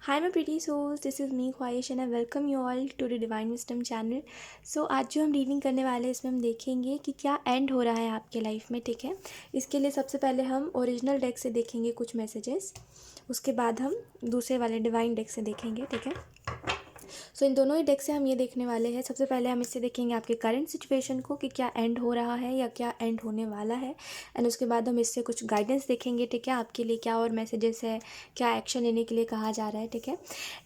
Hi my pretty souls, this is me ख्वाहिश and I welcome you all to the Divine Wisdom channel. So आज जो हम reading करने वाले हैं इसमें हम देखेंगे कि क्या एंड हो रहा है आपके लाइफ में, ठीक है। इसके लिए सबसे पहले हम ओरिजिनल डेक से देखेंगे कुछ मैसेजेस, उसके बाद हम दूसरे वाले डिवाइन डेक से देखेंगे, ठीक है। सो इन दोनों ही डेक से हम ये देखने वाले हैं। सबसे पहले हम इससे देखेंगे आपके करंट सिचुएशन को कि क्या एंड हो रहा है या क्या एंड होने वाला है, एंड उसके बाद हम इससे कुछ गाइडेंस देखेंगे, ठीक है, आपके लिए क्या और मैसेजेस है, क्या एक्शन लेने के लिए कहा जा रहा है, ठीक है।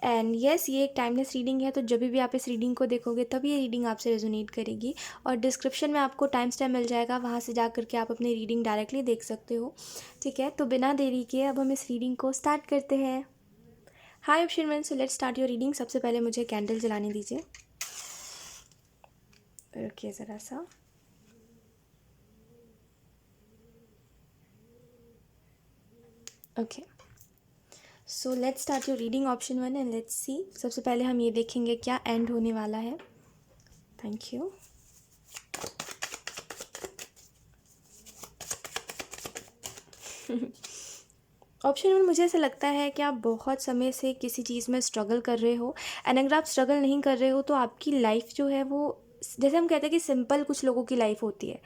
एंड येस, ये एक टाइमलेस रीडिंग है, तो जब भी आप इस रीडिंग को देखोगे तब ये रीडिंग आपसे रेजोनेट करेगी। और डिस्क्रिप्शन में आपको टाइम स्टैम्प मिल जाएगा, वहाँ से जा करके आप अपनी रीडिंग डायरेक्टली देख सकते हो, ठीक है। तो बिना देरी के अब हम इस रीडिंग को स्टार्ट करते हैं। Hi option so let's start your reading. सबसे पहले मुझे कैंडल जलाने दीजिए। रुकिए ज़रा सा। Okay, so let's start your reading option 1 and let's see. सबसे पहले हम ये देखेंगे क्या एंड होने वाला है। Thank you. ऑप्शन 1, मुझे ऐसा लगता है कि आप बहुत समय से किसी चीज़ में स्ट्रगल कर रहे हो, एंड अगर आप स्ट्रगल नहीं कर रहे हो तो आपकी लाइफ जो है वो, जैसे हम कहते हैं कि सिंपल कुछ लोगों की लाइफ होती है,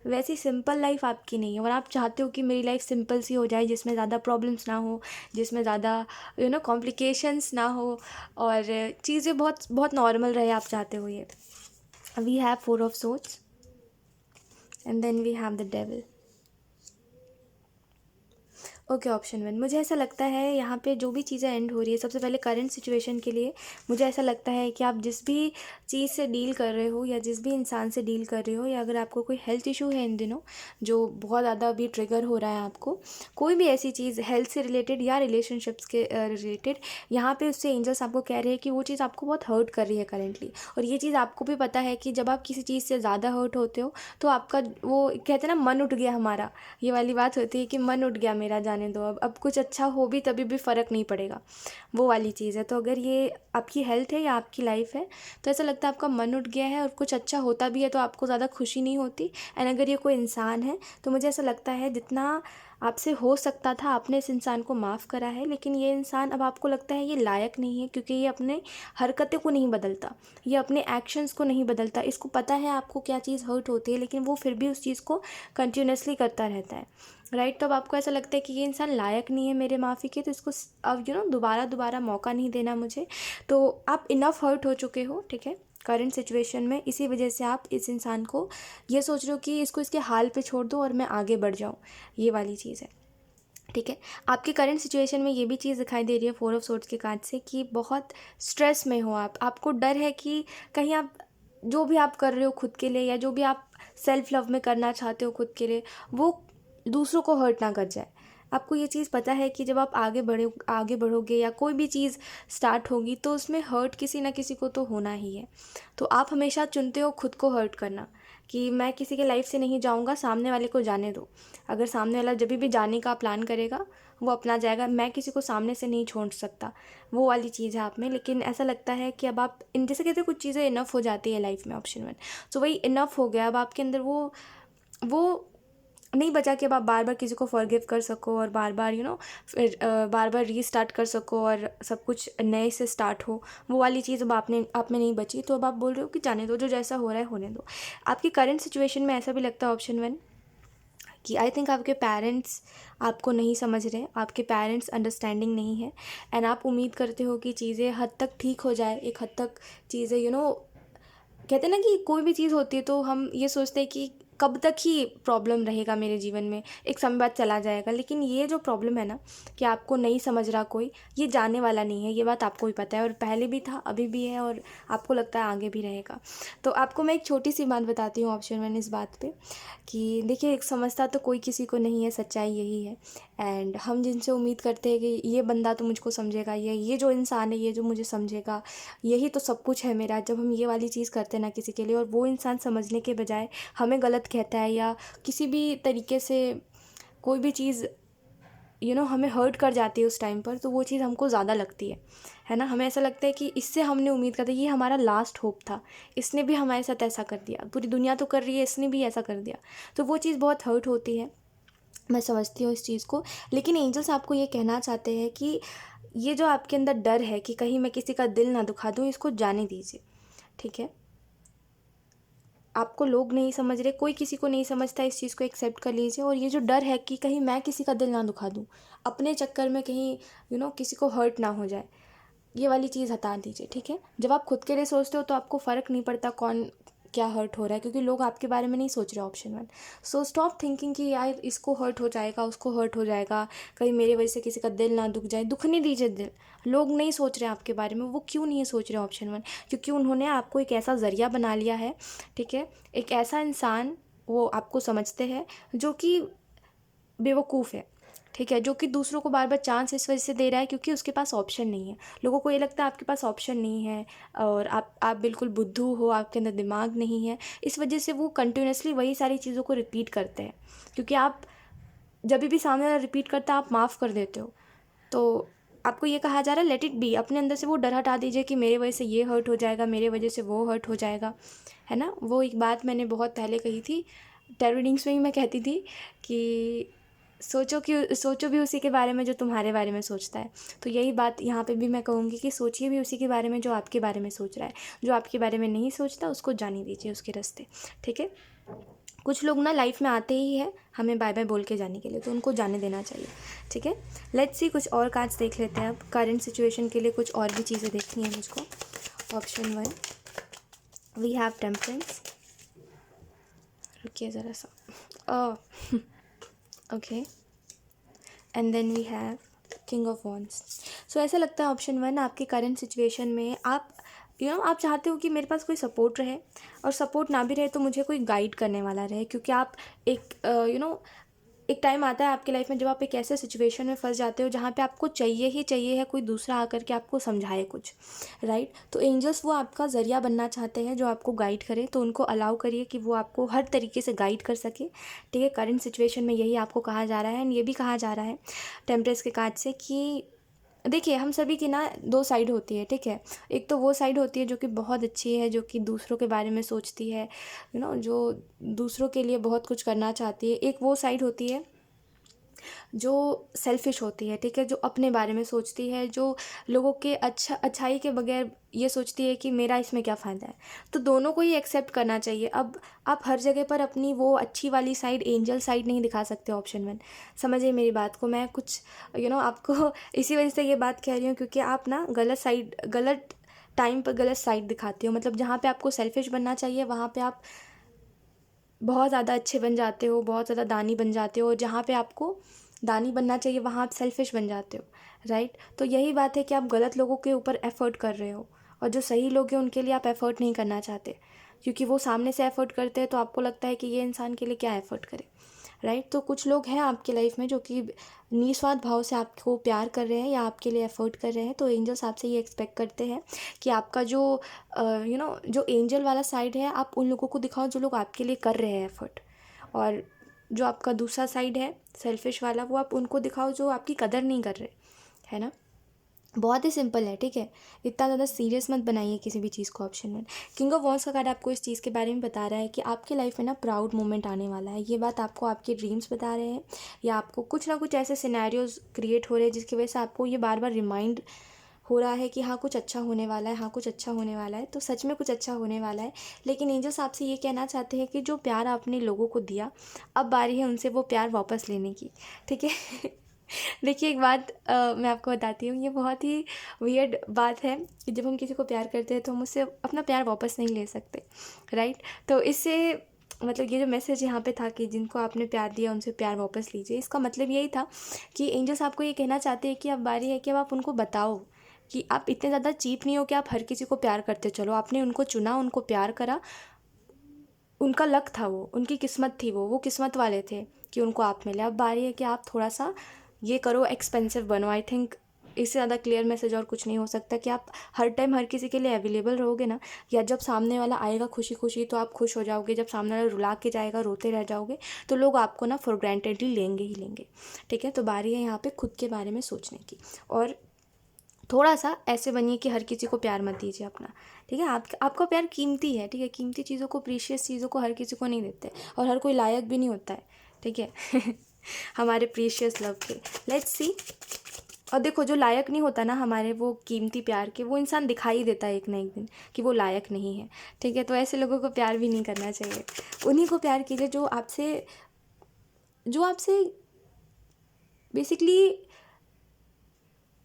वैसी सिंपल लाइफ आपकी नहीं है। और आप चाहते हो कि मेरी लाइफ सिंपल सी हो जाए, जिसमें ज़्यादा प्रॉब्लम्स ना हो, जिसमें ज़्यादा कॉम्प्लिकेशंस ना हो, और चीज़ें बहुत बहुत नॉर्मल रहे, आप चाहते हो ये। We have 4 of swords and then we have the devil. Okay, option 1, मुझे ऐसा लगता है यहाँ पे जो भी चीज़ें एंड हो रही है, सबसे पहले करंट सिचुएशन के लिए मुझे ऐसा लगता है कि आप जिस भी चीज़ से डील कर रहे हो या जिस भी इंसान से डील कर रहे हो, या अगर आपको कोई हेल्थ इशू है इन दिनों जो बहुत ज़्यादा अभी ट्रिगर हो रहा है आपको, कोई भी ऐसी चीज़ हेल्थ से रिलेटेड या रिलेशनशिप्स के रिलेटेड, यहाँ पे उससे एंजल्स आपको कह रहे हैं कि वो चीज़ आपको बहुत हर्ट कर रही है करेंटली। और ये चीज़ आपको भी पता है कि जब आप किसी चीज़ से ज़्यादा हर्ट होते हो तो आपका वो कहते हैं ना, मन उठ गया हमारा, ये वाली बात होती है कि मन उठ गया मेरा, जाने दो, अब कुछ अच्छा हो भी तभी भी फ़र्क नहीं पड़ेगा, वो वाली चीज़ है। तो अगर ये आपकी हेल्थ है या आपकी लाइफ है तो ऐसा लगता है आपका मन उठ गया है, और कुछ अच्छा होता भी है तो आपको ज़्यादा खुशी नहीं होती। एंड अगर ये कोई इंसान है तो मुझे ऐसा लगता है जितना आपसे हो सकता था आपने इस इंसान को माफ़ करा है, लेकिन ये इंसान अब आपको लगता है ये लायक नहीं है, क्योंकि ये अपने हरकतें को नहीं बदलता, ये अपने एक्शंस को नहीं बदलता। इसको पता है आपको क्या चीज़ हर्ट होती है, लेकिन वो फिर भी उस चीज़ को कंटिन्यूसली करता रहता है, राइट। तो अब आपको ऐसा लगता है कि ये इंसान लायक नहीं है मेरे माफ़ी के, तो इसको अब दोबारा दोबारा मौका नहीं देना मुझे। तो आप इनफ हर्ट हो चुके हो, ठीक है, करंट सिचुएशन में। इसी वजह से आप इस इंसान को ये सोच रहे हो कि इसको इसके हाल पे छोड़ दो और मैं आगे बढ़ जाऊँ, ये वाली चीज़ है, ठीक है। आपकी करंट सिचुएशन में ये भी चीज़ दिखाई दे रही है 4 ऑफ सोर्ड्स के कार्ड से कि बहुत स्ट्रेस में हो आप, आपको डर है कि कहीं आप जो भी आप कर रहे हो खुद के लिए, या जो भी आप सेल्फ लव में करना चाहते हो खुद के लिए, वो दूसरों को हर्ट ना कर जाए। आपको ये चीज़ पता है कि जब आप आगे बढ़ोगे या कोई भी चीज़ स्टार्ट होगी तो उसमें हर्ट किसी ना किसी को तो होना ही है। तो आप हमेशा चुनते हो खुद को हर्ट करना, कि मैं किसी के लाइफ से नहीं जाऊंगा, सामने वाले को जाने दो। अगर सामने वाला जब भी जाने का प्लान करेगा वो अपना जाएगा, मैं किसी को सामने से नहीं छोड़ सकता, वो वाली चीज़ है आप में। लेकिन ऐसा लगता है कि अब आप इन जैसे कहते हैं कुछ चीज़ें इनफ हो जाती है लाइफ में, ऑप्शन 1। सो वही इनफ हो गया, अब आपके अंदर वो नहीं बचा कि अब आप बार बार किसी को फॉरगिव कर सको और बार बार फिर बार बार रीस्टार्ट कर सको और सब कुछ नए से स्टार्ट हो, वो वाली चीज़ अब आप में नहीं बची। तो अब आप बोल रहे हो कि जाने दो, जो जैसा हो रहा है होने दो। आपकी करंट सिचुएशन में ऐसा भी लगता है ऑप्शन 1 कि आई थिंक आपके पेरेंट्स आपको नहीं समझ रहे, आपके पेरेंट्स अंडरस्टैंडिंग नहीं है, एंड आप उम्मीद करते हो कि चीज़ें हद तक ठीक हो जाए, एक हद तक चीज़ें कहते हैं ना कि कोई भी चीज़ होती है तो हम ये सोचते हैं कि कब तक ही प्रॉब्लम रहेगा मेरे जीवन में, एक समय बाद चला जाएगा। लेकिन ये जो प्रॉब्लम है ना कि आपको नहीं समझ रहा कोई, ये जाने वाला नहीं है, ये बात आपको भी पता है, और पहले भी था, अभी भी है, और आपको लगता है आगे भी रहेगा। तो आपको मैं एक छोटी सी बात बताती हूँ ऑप्शन 1 इस बात पे, कि देखिए, एक समझता तो कोई किसी को नहीं है, सच्चाई यही है। एंड हम जिनसे उम्मीद करते हैं कि ये बंदा तो मुझको समझेगा, ये जो इंसान है ये जो मुझे समझेगा, यही तो सब कुछ है मेरा, जब हम ये वाली चीज़ करते हैं ना किसी के लिए, और वो इंसान समझने के बजाय हमें गलत कहता है या किसी भी तरीके से कोई भी चीज़ हमें हर्ट कर जाती है उस टाइम पर, तो वो चीज़ हमको ज़्यादा लगती है ना। हमें ऐसा लगता है कि इससे हमने उम्मीद करते ये हमारा लास्ट होप था, इसने भी हमारे साथ ऐसा कर दिया, पूरी दुनिया तो कर रही है, इसने भी ऐसा कर दिया, तो वो चीज़ बहुत हर्ट होती है। मैं समझती हूँ इस चीज़ को। लेकिन एंजल्स आपको ये कहना चाहते हैं कि ये जो आपके अंदर डर है कि कहीं मैं किसी का दिल ना दुखा दूँ, इसको जाने दीजिए, ठीक है। आपको लोग नहीं समझ रहे, कोई किसी को नहीं समझता, इस चीज़ को एक्सेप्ट कर लीजिए। और ये जो डर है कि कहीं मैं किसी का दिल ना दुखा दूँ, अपने चक्कर में कहीं किसी को हर्ट ना हो जाए, ये वाली चीज़ हटा दीजिए, ठीक है। जब आप खुद के लिए सोचते हो तो आपको फ़र्क नहीं पड़ता कौन क्या हर्ट हो रहा है, क्योंकि लोग आपके बारे में नहीं सोच रहे। ऑप्शन 1, सो स्टॉप थिंकिंग कि यार इसको हर्ट हो जाएगा, उसको हर्ट हो जाएगा, कहीं मेरे वजह से किसी का दिल ना दुख जाए। दुख नहीं दीजिए दिल। लोग नहीं सोच रहे आपके बारे में, वो क्यों नहीं सोच रहे? ऑप्शन 1, क्योंकि उन्होंने आपको एक ऐसा ज़रिया बना लिया है, ठीक है। एक ऐसा इंसान वो आपको समझते हैं जो कि बेवकूफ़ है, ठीक है, जो कि दूसरों को बार बार चांस इस वजह से दे रहा है क्योंकि उसके पास ऑप्शन नहीं है। लोगों को ये लगता है आपके पास ऑप्शन नहीं है और आप बिल्कुल बुद्धू हो, आपके अंदर दिमाग नहीं है। इस वजह से वो कंटिन्यूसली वही सारी चीज़ों को रिपीट करते हैं, क्योंकि आप जब भी सामने वाला रिपीट करता है आप माफ़ कर देते हो। तो आपको ये कहा जा रहा है लेट इट बी। अपने अंदर से वो डर हटा दीजिए कि मेरे वजह से ये हर्ट हो जाएगा, मेरे वजह से वो हर्ट हो जाएगा, है ना। वो एक बात मैंने बहुत पहले कही थी, टैरो रीडिंग्स में ही मैं कहती थी कि सोचो भी उसी के बारे में जो तुम्हारे बारे में सोचता है। तो यही बात यहाँ पे भी मैं कहूँगी कि सोचिए भी उसी के बारे में जो आपके बारे में सोच रहा है। जो आपके बारे में नहीं सोचता उसको जाने दीजिए उसके रास्ते, ठीक है। कुछ लोग ना लाइफ में आते ही है हमें बाय बाय बोल के जाने के लिए, तो उनको जाने देना चाहिए, ठीक है। लेट्स सी, कुछ और कार्ड्स देख लेते हैं अब। करंट सिचुएशन के लिए कुछ और भी चीज़ें देखनी है मुझको। Option 1, we have temperance. रुकिए ज़रा सा, okay, and then we have king of wands. So ऐसा लगता है ऑप्शन 1 आपके करंट सिचुएशन में आप आप चाहते हो कि मेरे पास कोई सपोर्ट रहे, और सपोर्ट ना भी रहे तो मुझे कोई गाइड करने वाला रहे, क्योंकि आप एक एक टाइम आता है आपकी लाइफ में जब आप एक ऐसे सिचुएशन में फंस जाते हो जहाँ पे आपको चाहिए ही चाहिए है कोई दूसरा आकर के आपको समझाए कुछ, राइट। तो एंजल्स वो आपका ज़रिया बनना चाहते हैं जो आपको गाइड करे, तो उनको अलाउ करिए कि वो आपको हर तरीके से गाइड कर सके, ठीक है। करंट सिचुएशन में यही आपको कहा जा रहा है। एंड ये भी कहा जा रहा है टेम्परेंस के कार्ड से कि देखिए हम सभी की ना दो साइड होती है, ठीक है। एक तो वो साइड होती है जो कि बहुत अच्छी है, जो कि दूसरों के बारे में सोचती है, जो दूसरों के लिए बहुत कुछ करना चाहती है। एक वो साइड होती है जो सेल्फिश होती है, ठीक है, जो अपने बारे में सोचती है, जो लोगों के अच्छाई के बगैर ये सोचती है कि मेरा इसमें क्या फ़ायदा है। तो दोनों को ही एक्सेप्ट करना चाहिए। अब आप हर जगह पर अपनी वो अच्छी वाली साइड, एंजल साइड नहीं दिखा सकते। ऑप्शन 1, समझिए मेरी बात को। मैं कुछ आपको इसी वजह से ये बात कह रही हूँ क्योंकि आप ना गलत साइड, गलत टाइम पर गलत साइड दिखाते हो। मतलब जहाँ पे आपको सेल्फिश बनना चाहिए वहाँ पे आप बहुत ज़्यादा अच्छे बन जाते हो, बहुत ज़्यादा दानी बन जाते हो, और जहाँ पे आपको दानी बनना चाहिए वहाँ आप सेल्फिश बन जाते हो, राइट। तो यही बात है कि आप गलत लोगों के ऊपर एफ़र्ट कर रहे हो, और जो सही लोग हैं उनके लिए आप एफ़र्ट नहीं करना चाहते, क्योंकि वो सामने से एफ़र्ट करते हैं तो आपको लगता है कि ये इंसान के लिए क्या एफ़र्ट करे, राइट। तो कुछ लोग हैं आपकी लाइफ में जो कि निस्वार्थ भाव से आपको प्यार कर रहे हैं या आपके लिए एफ़र्ट कर रहे हैं। तो एंजल्स आपसे ये एक्सपेक्ट करते हैं कि आपका जो जो एंजल वाला साइड है आप उन लोगों को दिखाओ जो लोग आपके लिए कर रहे हैं एफ़र्ट, और जो आपका दूसरा साइड है सेल्फिश वाला वो आप उनको दिखाओ जो आपकी कदर नहीं कर रहे, है ना। बहुत ही सिंपल है, ठीक है। इतना ज़्यादा सीरियस मत बनाइए किसी भी चीज़ को। ऑप्शन 1, किंग ऑफ वॉन्ड्स का कार्ड आपको इस चीज़ के बारे में बता रहा है कि आपकी लाइफ में ना प्राउड मोमेंट आने वाला है। ये बात आपको आपके ड्रीम्स बता रहे हैं, या आपको कुछ ना कुछ ऐसे सिनेरियोज क्रिएट हो रहे हैं जिसकी वजह से आपको ये बार बार रिमाइंड हो रहा है कि हाँ कुछ अच्छा होने वाला है, हाँ कुछ अच्छा होने वाला है। तो सच में कुछ अच्छा होने वाला है। लेकिन एंजल्स आपसे ये कहना चाहते हैं कि जो प्यार आपने लोगों को दिया, अब बारी है उनसे वो प्यार वापस लेने की, ठीक है। देखिए एक बात मैं आपको बताती हूँ, ये बहुत ही वियर्ड बात है कि जब हम किसी को प्यार करते हैं तो हम उससे अपना प्यार वापस नहीं ले सकते, राइट। तो इससे मतलब ये जो मैसेज यहाँ पे था कि जिनको आपने प्यार दिया उनसे प्यार वापस लीजिए, इसका मतलब यही था कि एंजल्स आपको ये कहना चाहते हैं कि अब बारी है कि अब आप उनको बताओ कि आप इतने ज़्यादा चीप नहीं हो कि आप हर किसी को प्यार करते चलो। आपने उनको चुना, उनको प्यार करा, उनका लक था, वो उनकी किस्मत थी, वो किस्मत वाले थे कि उनको आप मिले। अब बारी है कि आप थोड़ा सा ये करो, एक्सपेंसिव बनो। आई थिंक इससे ज़्यादा क्लियर मैसेज और कुछ नहीं हो सकता कि आप हर टाइम हर किसी के लिए अवेलेबल रहोगे ना, या जब सामने वाला आएगा खुशी खुशी तो आप खुश हो जाओगे, जब सामने वाला रुला के जाएगा रोते रह जाओगे, तो लोग आपको ना फॉर ग्रांटेडली लेंगे ही लेंगे, ठीक है। तो बारी है यहाँ पे खुद के बारे में सोचने की, और थोड़ा सा ऐसे बनिए कि हर किसी को प्यार मत दीजिए अपना, ठीक है। आपका प्यार कीमती है, ठीक है। कीमती चीज़ों को, प्रीशियस चीज़ों को हर किसी को नहीं देते, और हर कोई लायक भी नहीं होता है, ठीक है। हमारे प्रीशियस लव के। Let's see. और देखो, जो लायक नहीं होता ना हमारे वो कीमती प्यार के, वो इंसान दिखाई देता है एक ना एक दिन कि वो लायक नहीं है। ठीक है, तो ऐसे लोगों को प्यार भी नहीं करना चाहिए। उन्हीं को प्यार कीजिए जो आपसे बेसिकली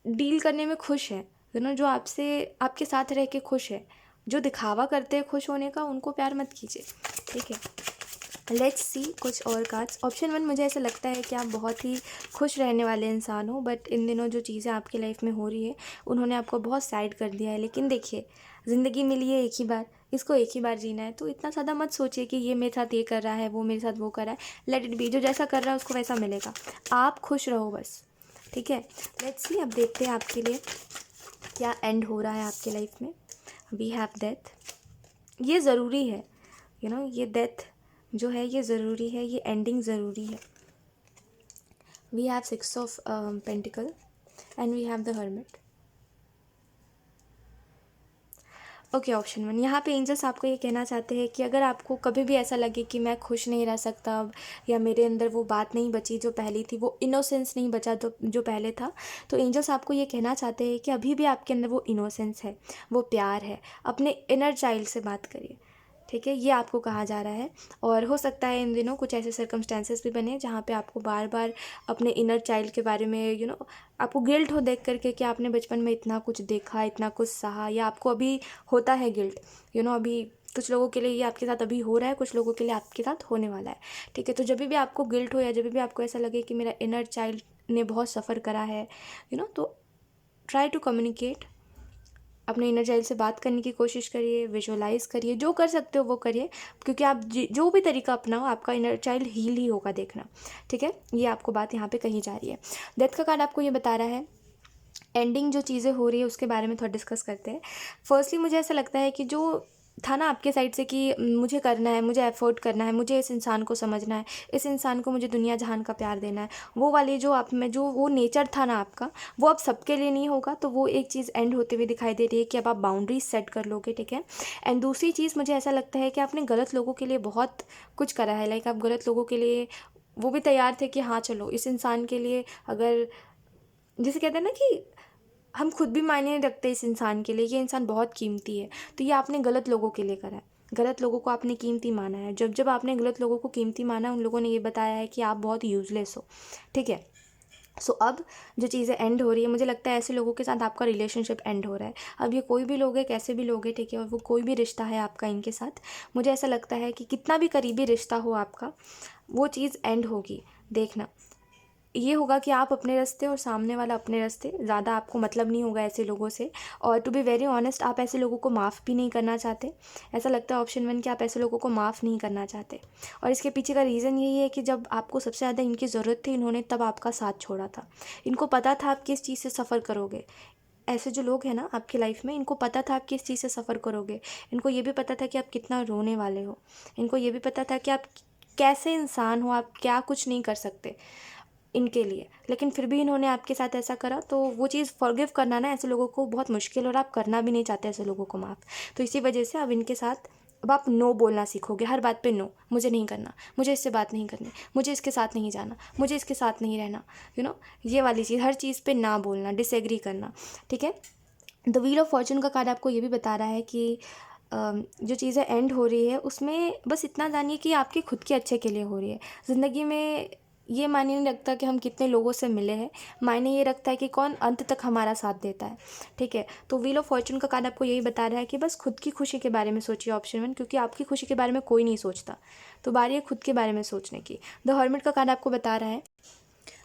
डील करने में खुश है, जो आपसे आपके साथ रह के खुश है। जो दिखावा करते हैं खुश होने का, उनको प्यार मत कीजिए। ठीक है, लेट्स सी कुछ और कार्ड्स। ऑप्शन 1, मुझे ऐसा लगता है कि आप बहुत ही खुश रहने वाले इंसान हो, बट इन दिनों जो चीज़ें आपकी लाइफ में हो रही है उन्होंने आपको बहुत सैड कर दिया है। लेकिन देखिए, ज़िंदगी मिली है एक ही बार, इसको एक ही बार जीना है, तो इतना ज़्यादा मत सोचिए कि ये मेरे साथ ये कर रहा है, वो मेरे साथ वो कर रहा है। लेट इट बी, जो जैसा कर रहा है उसको वैसा मिलेगा। आप खुश रहो बस। ठीक है, लेट्स सी। अब देखते हैं आपके लिए क्या एंड हो रहा है आपके लाइफ में। We have death. ये ज़रूरी है, ये डेथ जो है ये ज़रूरी है, ये एंडिंग ज़रूरी है। We have 6 of pentacle and we have the hermit. Okay, option 1, यहाँ पे एंजल्स आपको ये कहना चाहते हैं कि अगर आपको कभी भी ऐसा लगे कि मैं खुश नहीं रह सकता अब, या मेरे अंदर वो बात नहीं बची जो पहली थी, वो इनोसेंस नहीं बचा जो पहले था, तो एंजल्स आपको ये कहना चाहते हैं कि अभी भी आपके अंदर वो इनोसेंस है, वो प्यार है। अपने इनर चाइल्ड से बात करिए। ठीक है, ये आपको कहा जा रहा है। और हो सकता है इन दिनों कुछ ऐसे सर्कमस्टेंसेस भी बने जहाँ पे आपको बार बार अपने इनर चाइल्ड के बारे में आपको गिल्ट हो देख करके कि आपने बचपन में इतना कुछ देखा, इतना कुछ सहा, या आपको अभी होता है गिल्ट। अभी कुछ लोगों के लिए ये आपके साथ अभी हो रहा है, कुछ लोगों के लिए आपके साथ होने वाला है। ठीक है, तो जब भी आपको गिल्ट हो या जब भी आपको ऐसा लगे कि मेरा इनर चाइल्ड ने बहुत सफ़र करा है, तो ट्राई टू कम्युनिकेट। अपने इनर चाइल्ड से बात करने की कोशिश करिए, विजुअलाइज़ करिए, जो कर सकते हो वो करिए, क्योंकि आप जो भी तरीका अपनाओ आपका इनर चाइल्ड हील ही होगा, देखना। ठीक है, ये आपको बात यहाँ पे कही जा रही है। डेथ का कार्ड आपको ये बता रहा है एंडिंग जो चीज़ें हो रही है उसके बारे में थोड़ा डिस्कस करते हैं। फर्स्टली मुझे ऐसा लगता है कि जो था ना आपके साइड से कि मुझे करना है, मुझे एफर्ट करना है, मुझे इस इंसान को समझना है, इस इंसान को मुझे दुनिया जहान का प्यार देना है, वो वाली जो आप में जो वो नेचर था ना आपका, वो अब सबके लिए नहीं होगा। तो वो एक चीज़ एंड होते हुए दिखाई दे रही है कि अब आप बाउंड्रीज सेट कर लोगे। ठीक है, एंड दूसरी चीज़ मुझे ऐसा लगता है कि आपने गलत लोगों के लिए बहुत कुछ करा है। लाइक आप गलत लोगों के लिए वो भी तैयार थे कि हाँ चलो इस इंसान के लिए, अगर जिसे कहते हैं ना कि हम खुद भी मायने नहीं रखते इस इंसान के लिए, ये इंसान बहुत कीमती है, तो ये आपने गलत लोगों के लिए करा है। गलत लोगों को आपने कीमती माना है। जब जब आपने गलत लोगों को कीमती माना, उन लोगों ने ये बताया है कि आप बहुत यूज़लेस हो। ठीक है, सो अब जो चीज़ें एंड हो रही है, मुझे लगता है ऐसे लोगों के साथ आपका रिलेशनशिप एंड हो रहा है। अब ये कोई भी लोग है, कैसे भी लोग हैं, ठीक है, और वो कोई भी रिश्ता है आपका इनके साथ, मुझे ऐसा लगता है कि कितना भी करीबी रिश्ता हो आपका, वो चीज़ एंड होगी। देखना, ये होगा कि आप अपने रास्ते और सामने वाला अपने रास्ते, ज़्यादा आपको मतलब नहीं होगा ऐसे लोगों से। और टू बी वेरी ऑनेस्ट, आप ऐसे लोगों को माफ़ भी नहीं करना चाहते। ऐसा लगता है ऑप्शन 1 कि आप ऐसे लोगों को माफ़ नहीं करना चाहते। और इसके पीछे का रीज़न यही है कि जब आपको सबसे ज़्यादा इनकी ज़रूरत थी, इन्होंने तब आपका साथ छोड़ा था। इनको पता था आप किस चीज़ से सफ़र करोगे। ऐसे जो लोग हैं ना आपकी लाइफ में, इनको पता था आप किस चीज़ से सफ़र करोगे। इनको ये भी पता था कि आप कितना रोने वाले हो। इनको ये भी पता था कि आप कैसे इंसान हो, आप क्या कुछ नहीं कर सकते इनके लिए, लेकिन फिर भी इन्होंने आपके साथ ऐसा करा। तो वो चीज़ फॉरगिव करना ना ऐसे लोगों को बहुत मुश्किल, और आप करना भी नहीं चाहते ऐसे लोगों को माफ़। तो इसी वजह से अब इनके साथ अब आप नो बोलना सीखोगे, हर बात पे नो। मुझे नहीं करना, मुझे इससे बात नहीं करनी, मुझे इसके साथ नहीं जाना, मुझे इसके साथ नहीं रहना, ये वाली चीज़, हर चीज़ पे ना बोलना, डिसएग्री करना। ठीक है, द व्हील ऑफ फॉर्चून का कार्ड आपको ये भी बता रहा है कि जो चीज़ें एंड हो रही है उसमें बस इतना जानिए कि आपके खुद के अच्छे के लिए हो रही है। ज़िंदगी में ये मायने नहीं रखता कि हम कितने लोगों से मिले हैं, मायने ये रखता है कि कौन अंत तक हमारा साथ देता है। ठीक है, तो व्हील ऑफ फॉर्चून का कार्ड आपको यही बता रहा है कि बस खुद की खुशी के बारे में सोचिए, ऑप्शन 1, क्योंकि आपकी खुशी के बारे में कोई नहीं सोचता। तो बारी है खुद के बारे में सोचने की। द हर्मिट का कार्ड आपको बता रहा है,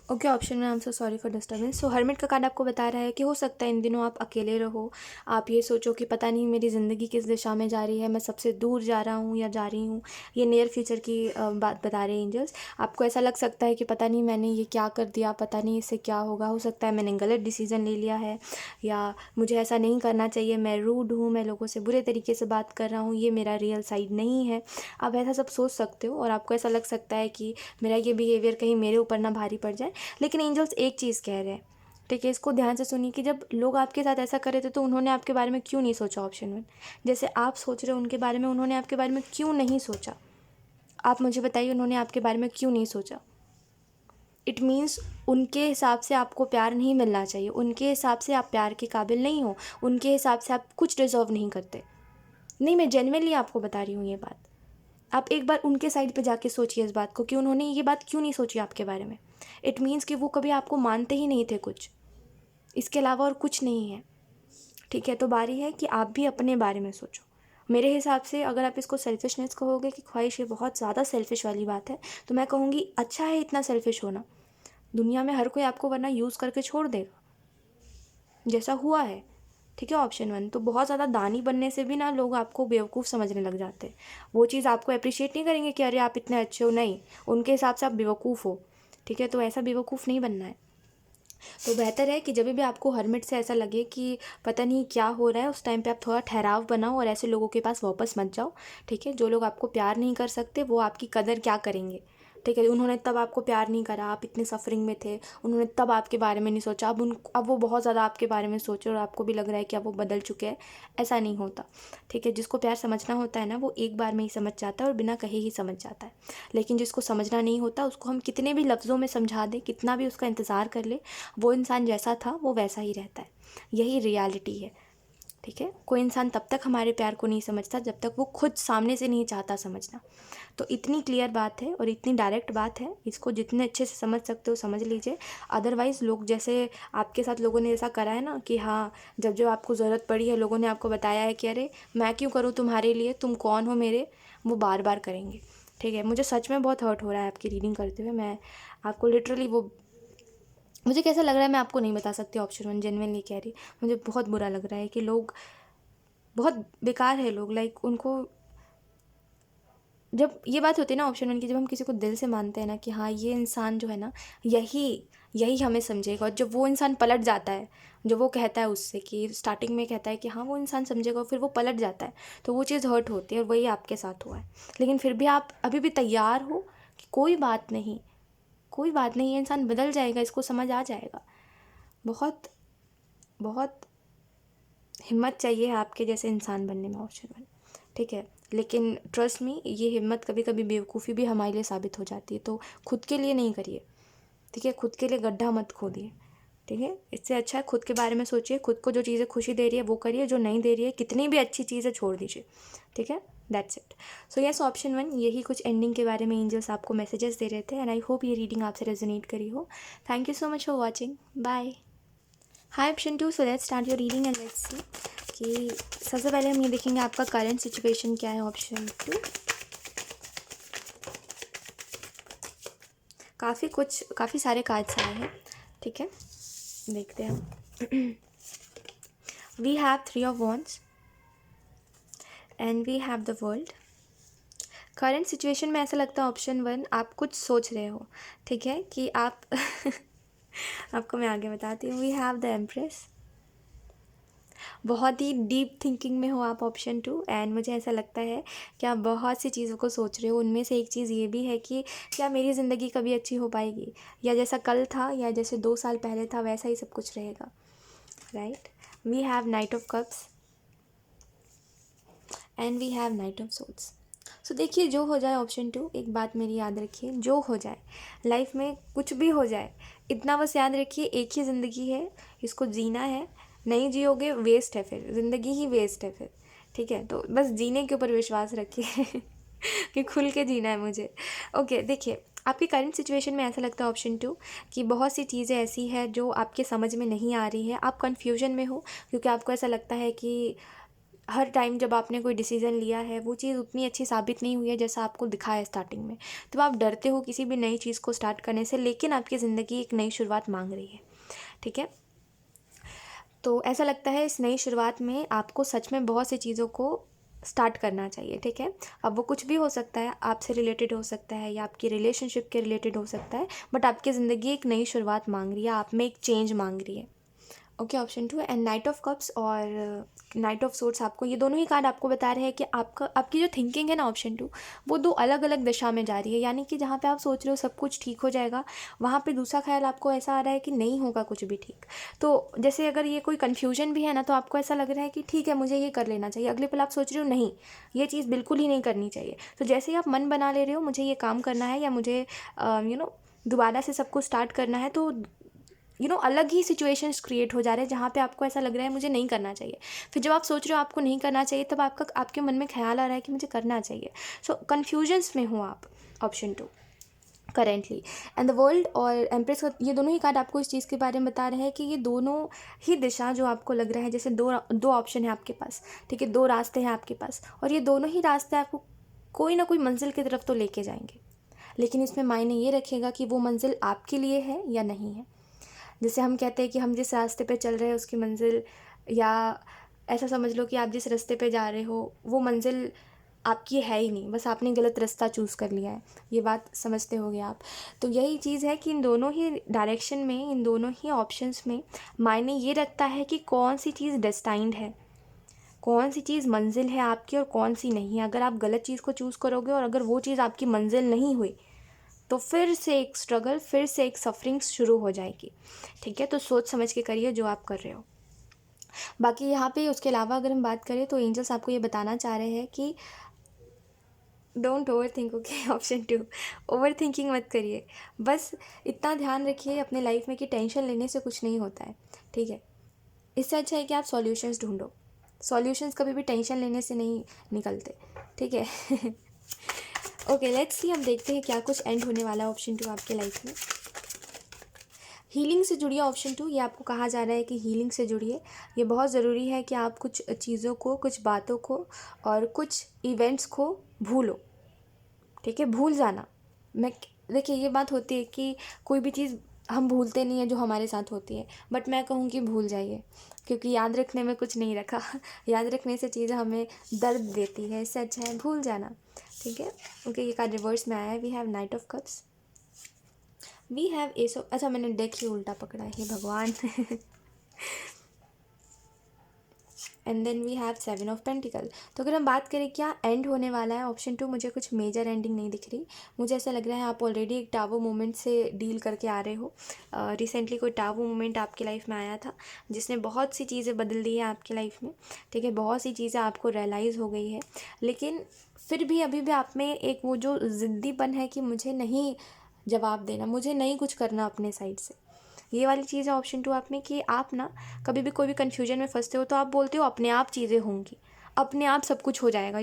ओके, ऑप्शन में I am so sorry for disturbance. So hermit का कार्ड आपको बता रहा है कि हो सकता है इन दिनों आप अकेले रहो। आप ये सोचो कि पता नहीं मेरी ज़िंदगी किस दिशा में जा रही है, मैं सबसे दूर जा रहा हूँ या जा रही हूँ। ये नियर फ्यूचर की बात बता रहे हैं एंजल्स। आपको ऐसा लग सकता है कि पता नहीं मैंने ये क्या कर दिया, पता नहीं इससे क्या होगा, हो सकता है मैंने गलत डिसीज़न ले लिया है, या मुझे ऐसा नहीं करना चाहिए, मैं रूड हूँ, मैं लोगों से बुरे तरीके से बात कर रहा हूँ, ये मेरा रियल साइड नहीं है। आप ऐसा सब सोच सकते हो, और आपको ऐसा लग सकता है कि मेरा ये बिहेवियर कहीं मेरे ऊपर ना भारी पड़ जाए। लेकिन एंजल्स एक चीज़ कह रहे हैं, ठीक है, इसको ध्यान से सुनिए, कि जब लोग आपके साथ ऐसा कर रहे थे तो उन्होंने आपके बारे में क्यों नहीं सोचा, ऑप्शन 1। जैसे आप सोच रहे हो उनके बारे में, उन्होंने आपके बारे में क्यों नहीं सोचा। आप मुझे बताइए, उन्होंने आपके बारे में क्यों नहीं सोचा। इट मीन्स उनके हिसाब से आपको प्यार नहीं मिलना चाहिए, उनके हिसाब से आप प्यार के काबिल नहीं हो, उनके हिसाब से आप कुछ डिज़र्व नहीं करते। नहीं, मैं जेन्युइनली आपको बता रही हूँ ये बात। आप एक बार उनके साइड पे जाके सोचिए इस बात को कि उन्होंने ये बात क्यों नहीं सोची आपके बारे में। इट मीन्स कि वो कभी आपको मानते ही नहीं थे कुछ, इसके अलावा और कुछ नहीं है। ठीक है, तो बारी है कि आप भी अपने बारे में सोचो। मेरे हिसाब से अगर आप इसको सेल्फिशनेस कहोगे कि ख्वाहिश, ये बहुत ज़्यादा सेल्फिश वाली बात है, तो मैं कहूँगी अच्छा है इतना सेल्फिश होना। दुनिया में हर कोई आपको वरना यूज़ करके छोड़ देगा, जैसा हुआ है। ठीक है, ऑप्शन 1। तो बहुत ज़्यादा दानी बनने से भी ना लोग आपको बेवकूफ़ समझने लग जाते हैं। वो चीज़ आपको अप्रिशिएट नहीं करेंगे कि अरे आप इतने अच्छे हो, नहीं, उनके हिसाब से आप बेवकूफ़ हो। ठीक है, तो ऐसा बेवकूफ़ नहीं बनना है। तो बेहतर है कि जब भी आपको हर्मिट से ऐसा लगे कि पता नहीं क्या हो रहा है, उस टाइम पे आप थोड़ा ठहराव बनाओ और ऐसे लोगों के पास वापस मत जाओ। ठीक है, जो लोग आपको प्यार नहीं कर सकते वो आपकी कदर क्या करेंगे। ठीक है, उन्होंने तब आपको प्यार नहीं करा, आप इतने सफरिंग में थे, उन्होंने तब आपके बारे में नहीं सोचा, अब वो बहुत ज़्यादा आपके बारे में सोच रहे और आपको भी लग रहा है कि अब वो बदल चुके हैं। ऐसा नहीं होता। ठीक है, जिसको प्यार समझना होता है ना, वो एक बार में ही समझ जाता है और बिना कहे ही समझ जाता है। लेकिन जिसको समझना नहीं होता, उसको हम कितने भी लफ्ज़ों में समझा दें, कितना भी उसका इंतज़ार कर ले, वो इंसान जैसा था वो वैसा ही रहता है। यही रियलिटी है। ठीक है, कोई इंसान तब तक हमारे प्यार को नहीं समझता जब तक वो खुद सामने से नहीं चाहता समझना। तो इतनी क्लियर बात है और इतनी डायरेक्ट बात है, इसको जितने अच्छे से समझ सकते हो समझ लीजिए। अदरवाइज़ लोग जैसे आपके साथ लोगों ने ऐसा करा है ना कि हाँ, जब जब आपको ज़रूरत पड़ी है लोगों ने आपको बताया है कि अरे मैं क्यों करूँ तुम्हारे लिए, तुम कौन हो मेरे, वो बार बार करेंगे। ठीक है, मुझे सच में बहुत हर्ट हो रहा है आपकी रीडिंग करते हुए। मैं आपको लिटरली वो, मुझे कैसा लग रहा है मैं आपको नहीं बता सकती। ऑप्शन 1 जेन्युइनली कह रही, मुझे बहुत बुरा लग रहा है कि लोग बहुत बेकार है लोग। लाइक उनको, जब ये बात होती है ना ऑप्शन 1 की, जब हम किसी को दिल से मानते हैं ना कि हाँ ये इंसान जो है ना यही यही हमें समझेगा, और जब वो इंसान पलट जाता है, जो वो कहता है उससे कि स्टार्टिंग में कहता है कि हाँ वो इंसान समझेगा, फिर वो पलट जाता है, तो वो चीज़ हर्ट होती है और वही आपके साथ हुआ है। लेकिन फिर भी आप अभी भी तैयार हो कि कोई बात नहीं, कोई बात नहीं, ये इंसान बदल जाएगा, इसको समझ आ जाएगा। बहुत बहुत हिम्मत चाहिए आपके जैसे इंसान बनने में, ऑप्शन 1। ठीक है, लेकिन ट्रस्ट मी, ये हिम्मत कभी कभी बेवकूफ़ी भी हमारे लिए साबित हो जाती है। तो खुद के लिए नहीं करिए। ठीक है, खुद के लिए गड्ढा मत खोदिए। ठीक है, इससे अच्छा है खुद के बारे में सोचिए, खुद को जो चीज़ें खुशी दे रही है वो करिए, जो नहीं दे रही है कितनी भी अच्छी चीज़ है छोड़ दीजिए। ठीक है, that's it. So yes, option 1, यही कुछ एंडिंग के बारे में एंजल्स आपको मैसेजेस दे रहे थे, एंड आई होप ये रीडिंग आपसे रेजोनेट करी हो। Thank you so much for watching, bye. Hi option 2, so let's start your reading and let's see कि सबसे पहले हम ये देखेंगे आपका करंट सिचुएशन क्या है। ऑप्शन 2, काफ़ी सारे कार्ड्स आए हैं। ठीक है, देखते हैं हम। We have 3 of wands and we have the world. Current situation में ऐसा लगता है ऑप्शन 1 आप कुछ सोच रहे हो। ठीक है, कि आप आपको मैं आगे बताती हूँ। वी हैव द एम्प्रेस, बहुत ही डीप थिंकिंग में हो आप, ऑप्शन 2। एंड मुझे ऐसा लगता है कि आप बहुत सी चीज़ों को सोच रहे हो। उनमें से एक चीज़ ये भी है कि क्या मेरी ज़िंदगी कभी अच्छी हो पाएगी, या जैसा कल था या जैसे 2 साल पहले था वैसा ही सब कुछ रहेगा। Right, we have knight of cups and we have knight of souls. So देखिए, जो हो जाए ऑप्शन 2, एक बात मेरी याद रखिए, जो हो जाए लाइफ में, कुछ भी हो जाए, इतना बस याद रखिए एक ही ज़िंदगी है, इसको जीना है। नहीं जियोगे वेस्ट है, फिर ज़िंदगी ही वेस्ट है फिर। ठीक है, तो बस जीने के ऊपर विश्वास रखिए कि खुल के जीना है मुझे। ओके, देखिए आपकी करंट सिचुएशन में ऐसा लगता है ऑप्शन 2 कि बहुत सी चीज़ें ऐसी है जो आपके समझ में नहीं आ रही है, आप कन्फ्यूजन में हो, क्योंकि आपको ऐसा लगता है कि हर टाइम जब आपने कोई डिसीज़न लिया है वो चीज़ उतनी अच्छी साबित नहीं हुई है जैसा आपको दिखा है स्टार्टिंग में। तो आप डरते हो किसी भी नई चीज़ को स्टार्ट करने से, लेकिन आपकी ज़िंदगी एक नई शुरुआत मांग रही है। ठीक है, तो ऐसा लगता है इस नई शुरुआत में आपको सच में बहुत सी चीज़ों को स्टार्ट करना चाहिए। ठीक है, अब वो कुछ भी हो सकता है, आपसे रिलेटेड हो सकता है या आपकी रिलेशनशिप के रिलेटेड हो सकता है, बट आपकी ज़िंदगी एक नई शुरुआत मांग रही है, आप में एक चेंज मांग रही है। Okay, option 2 and night of cups और नाइट ऑफ सोर्ट्स, आपको ये दोनों ही कार्ड आपको बता रहे हैं कि आपकी जो थिंकिंग है ना ऑप्शन 2, वो 2 अलग अलग दिशा में जा रही है। यानी कि जहाँ पे आप सोच रहे हो सब कुछ ठीक हो जाएगा, वहाँ पे दूसरा ख्याल आपको ऐसा आ रहा है कि नहीं होगा कुछ भी ठीक। तो जैसे अगर ये कोई कन्फ्यूजन भी है ना, तो आपको ऐसा लग रहा है कि ठीक है मुझे ये कर लेना चाहिए, अगले पल आप सोच रहे हो नहीं ये चीज़ बिल्कुल ही नहीं करनी चाहिए। तो जैसे ही आप मन बना ले रहे हो मुझे ये काम करना है या मुझे दोबारा से सब कुछ स्टार्ट करना है, तो अलग ही सिचुएशंस क्रिएट हो जा रहे हैं जहाँ पे आपको ऐसा लग रहा है मुझे नहीं करना चाहिए। फिर जब आप सोच रहे हो आपको नहीं करना चाहिए, तब आपके मन में ख्याल आ रहा है कि मुझे करना चाहिए। सो कन्फ्यूजन्स में हो आप। Option 2 currently. And the world और एम्प्रेस का ये दोनों ही कार्ड आपको इस चीज़ के बारे में बता रहे हैं कि ये दोनों ही दिशा जो आपको लग रहा है, जैसे दो ऑप्शन है आपके पास, ठीक है, 2 रास्ते हैं आपके पास, और ये दोनों ही रास्ते आपको कोई ना कोई मंजिल की तरफ तो लेके जाएंगे, लेकिन इसमें मायने ये रखेगा कि वो मंजिल आपके लिए है या नहीं है। जैसे हम कहते हैं कि हम जिस रास्ते पे चल रहे हैं उसकी मंजिल, या ऐसा समझ लो कि आप जिस रास्ते पे जा रहे हो वो मंजिल आपकी है ही नहीं, बस आपने गलत रास्ता चूज़ कर लिया है। ये बात समझते होगे आप। तो यही चीज़ है कि इन दोनों ही डायरेक्शन में, इन दोनों ही ऑप्शंस में मायने ये रखता है कि कौन सी चीज़ डेस्टाइंड है, कौन सी चीज़ मंजिल है आपकी और कौन सी नहीं है। अगर आप गलत चीज़ को चूज़ करोगे और अगर वो चीज़ आपकी मंजिल नहीं हुई, तो फिर से एक स्ट्रगल, फिर से एक सफरिंग्स शुरू हो जाएगी। ठीक है, तो सोच समझ के करिए जो आप कर रहे हो। बाकी यहाँ पे उसके अलावा अगर हम बात करें तो एंजल्स आपको ये बताना चाह रहे हैं कि don't over think. Okay, option 2, over thinking मत करिए। बस इतना ध्यान रखिए अपने लाइफ में कि टेंशन लेने से कुछ नहीं होता है। ठीक है, इससे अच्छा है कि आप सॉल्यूशंस ढूंढो। सॉल्यूशंस कभी भी टेंशन लेने से नहीं निकलते। ठीक है। ओके, लेट्स सी, हम देखते हैं क्या कुछ एंड होने वाला है ऑप्शन 2 आपके लाइफ में। हीलिंग से जुड़िए ऑप्शन 2, ये आपको कहा जा रहा है कि हीलिंग से जुड़िए। ये बहुत ज़रूरी है कि आप कुछ चीज़ों को, कुछ बातों को और कुछ इवेंट्स को भूलो। ठीक है, भूल जाना। देखिए ये बात होती है कि कोई भी चीज़ हम भूलते नहीं है जो हमारे साथ होती है, बट मैं कहूँ कि भूल जाइए, क्योंकि याद रखने में कुछ नहीं रखा। याद रखने से चीज़ें हमें दर्द देती है, इससे अच्छा है भूल जाना। ठीक है। ओके, ये कार्ड रिवर्स में आया है। We have knight of cups, we have ace of, अच्छा मैंने डेक ही उल्टा पकड़ा है, हे भगवान। And then we have 7 of pentacle. तो अगर हम बात करें क्या एंड होने वाला है ऑप्शन 2, मुझे कुछ मेजर एंडिंग नहीं दिख रही। मुझे ऐसा लग रहा है आप ऑलरेडी एक टाबू मोमेंट से डील करके आ रहे हो। रिसेंटली कोई टाबू मोमेंट आपकी लाइफ में आया था जिसने बहुत सी चीज़ें बदल दी है आपकी लाइफ में। ठीक है, बहुत सी चीज़ें आपको रियलाइज़ हो गई है, लेकिन फिर भी अभी भी आप में एक वो जो ज़िद्दीपन है कि मुझे नहीं जवाब देना, मुझे नहीं कुछ करना अपने साइड से। ये वाली चीज़ है ऑप्शन 2 आप में कि आप ना कभी भी कोई भी कन्फ्यूजन में फंसते हो तो आप बोलते हो अपने आप चीज़ें होंगी, अपने आप सब कुछ हो जाएगा,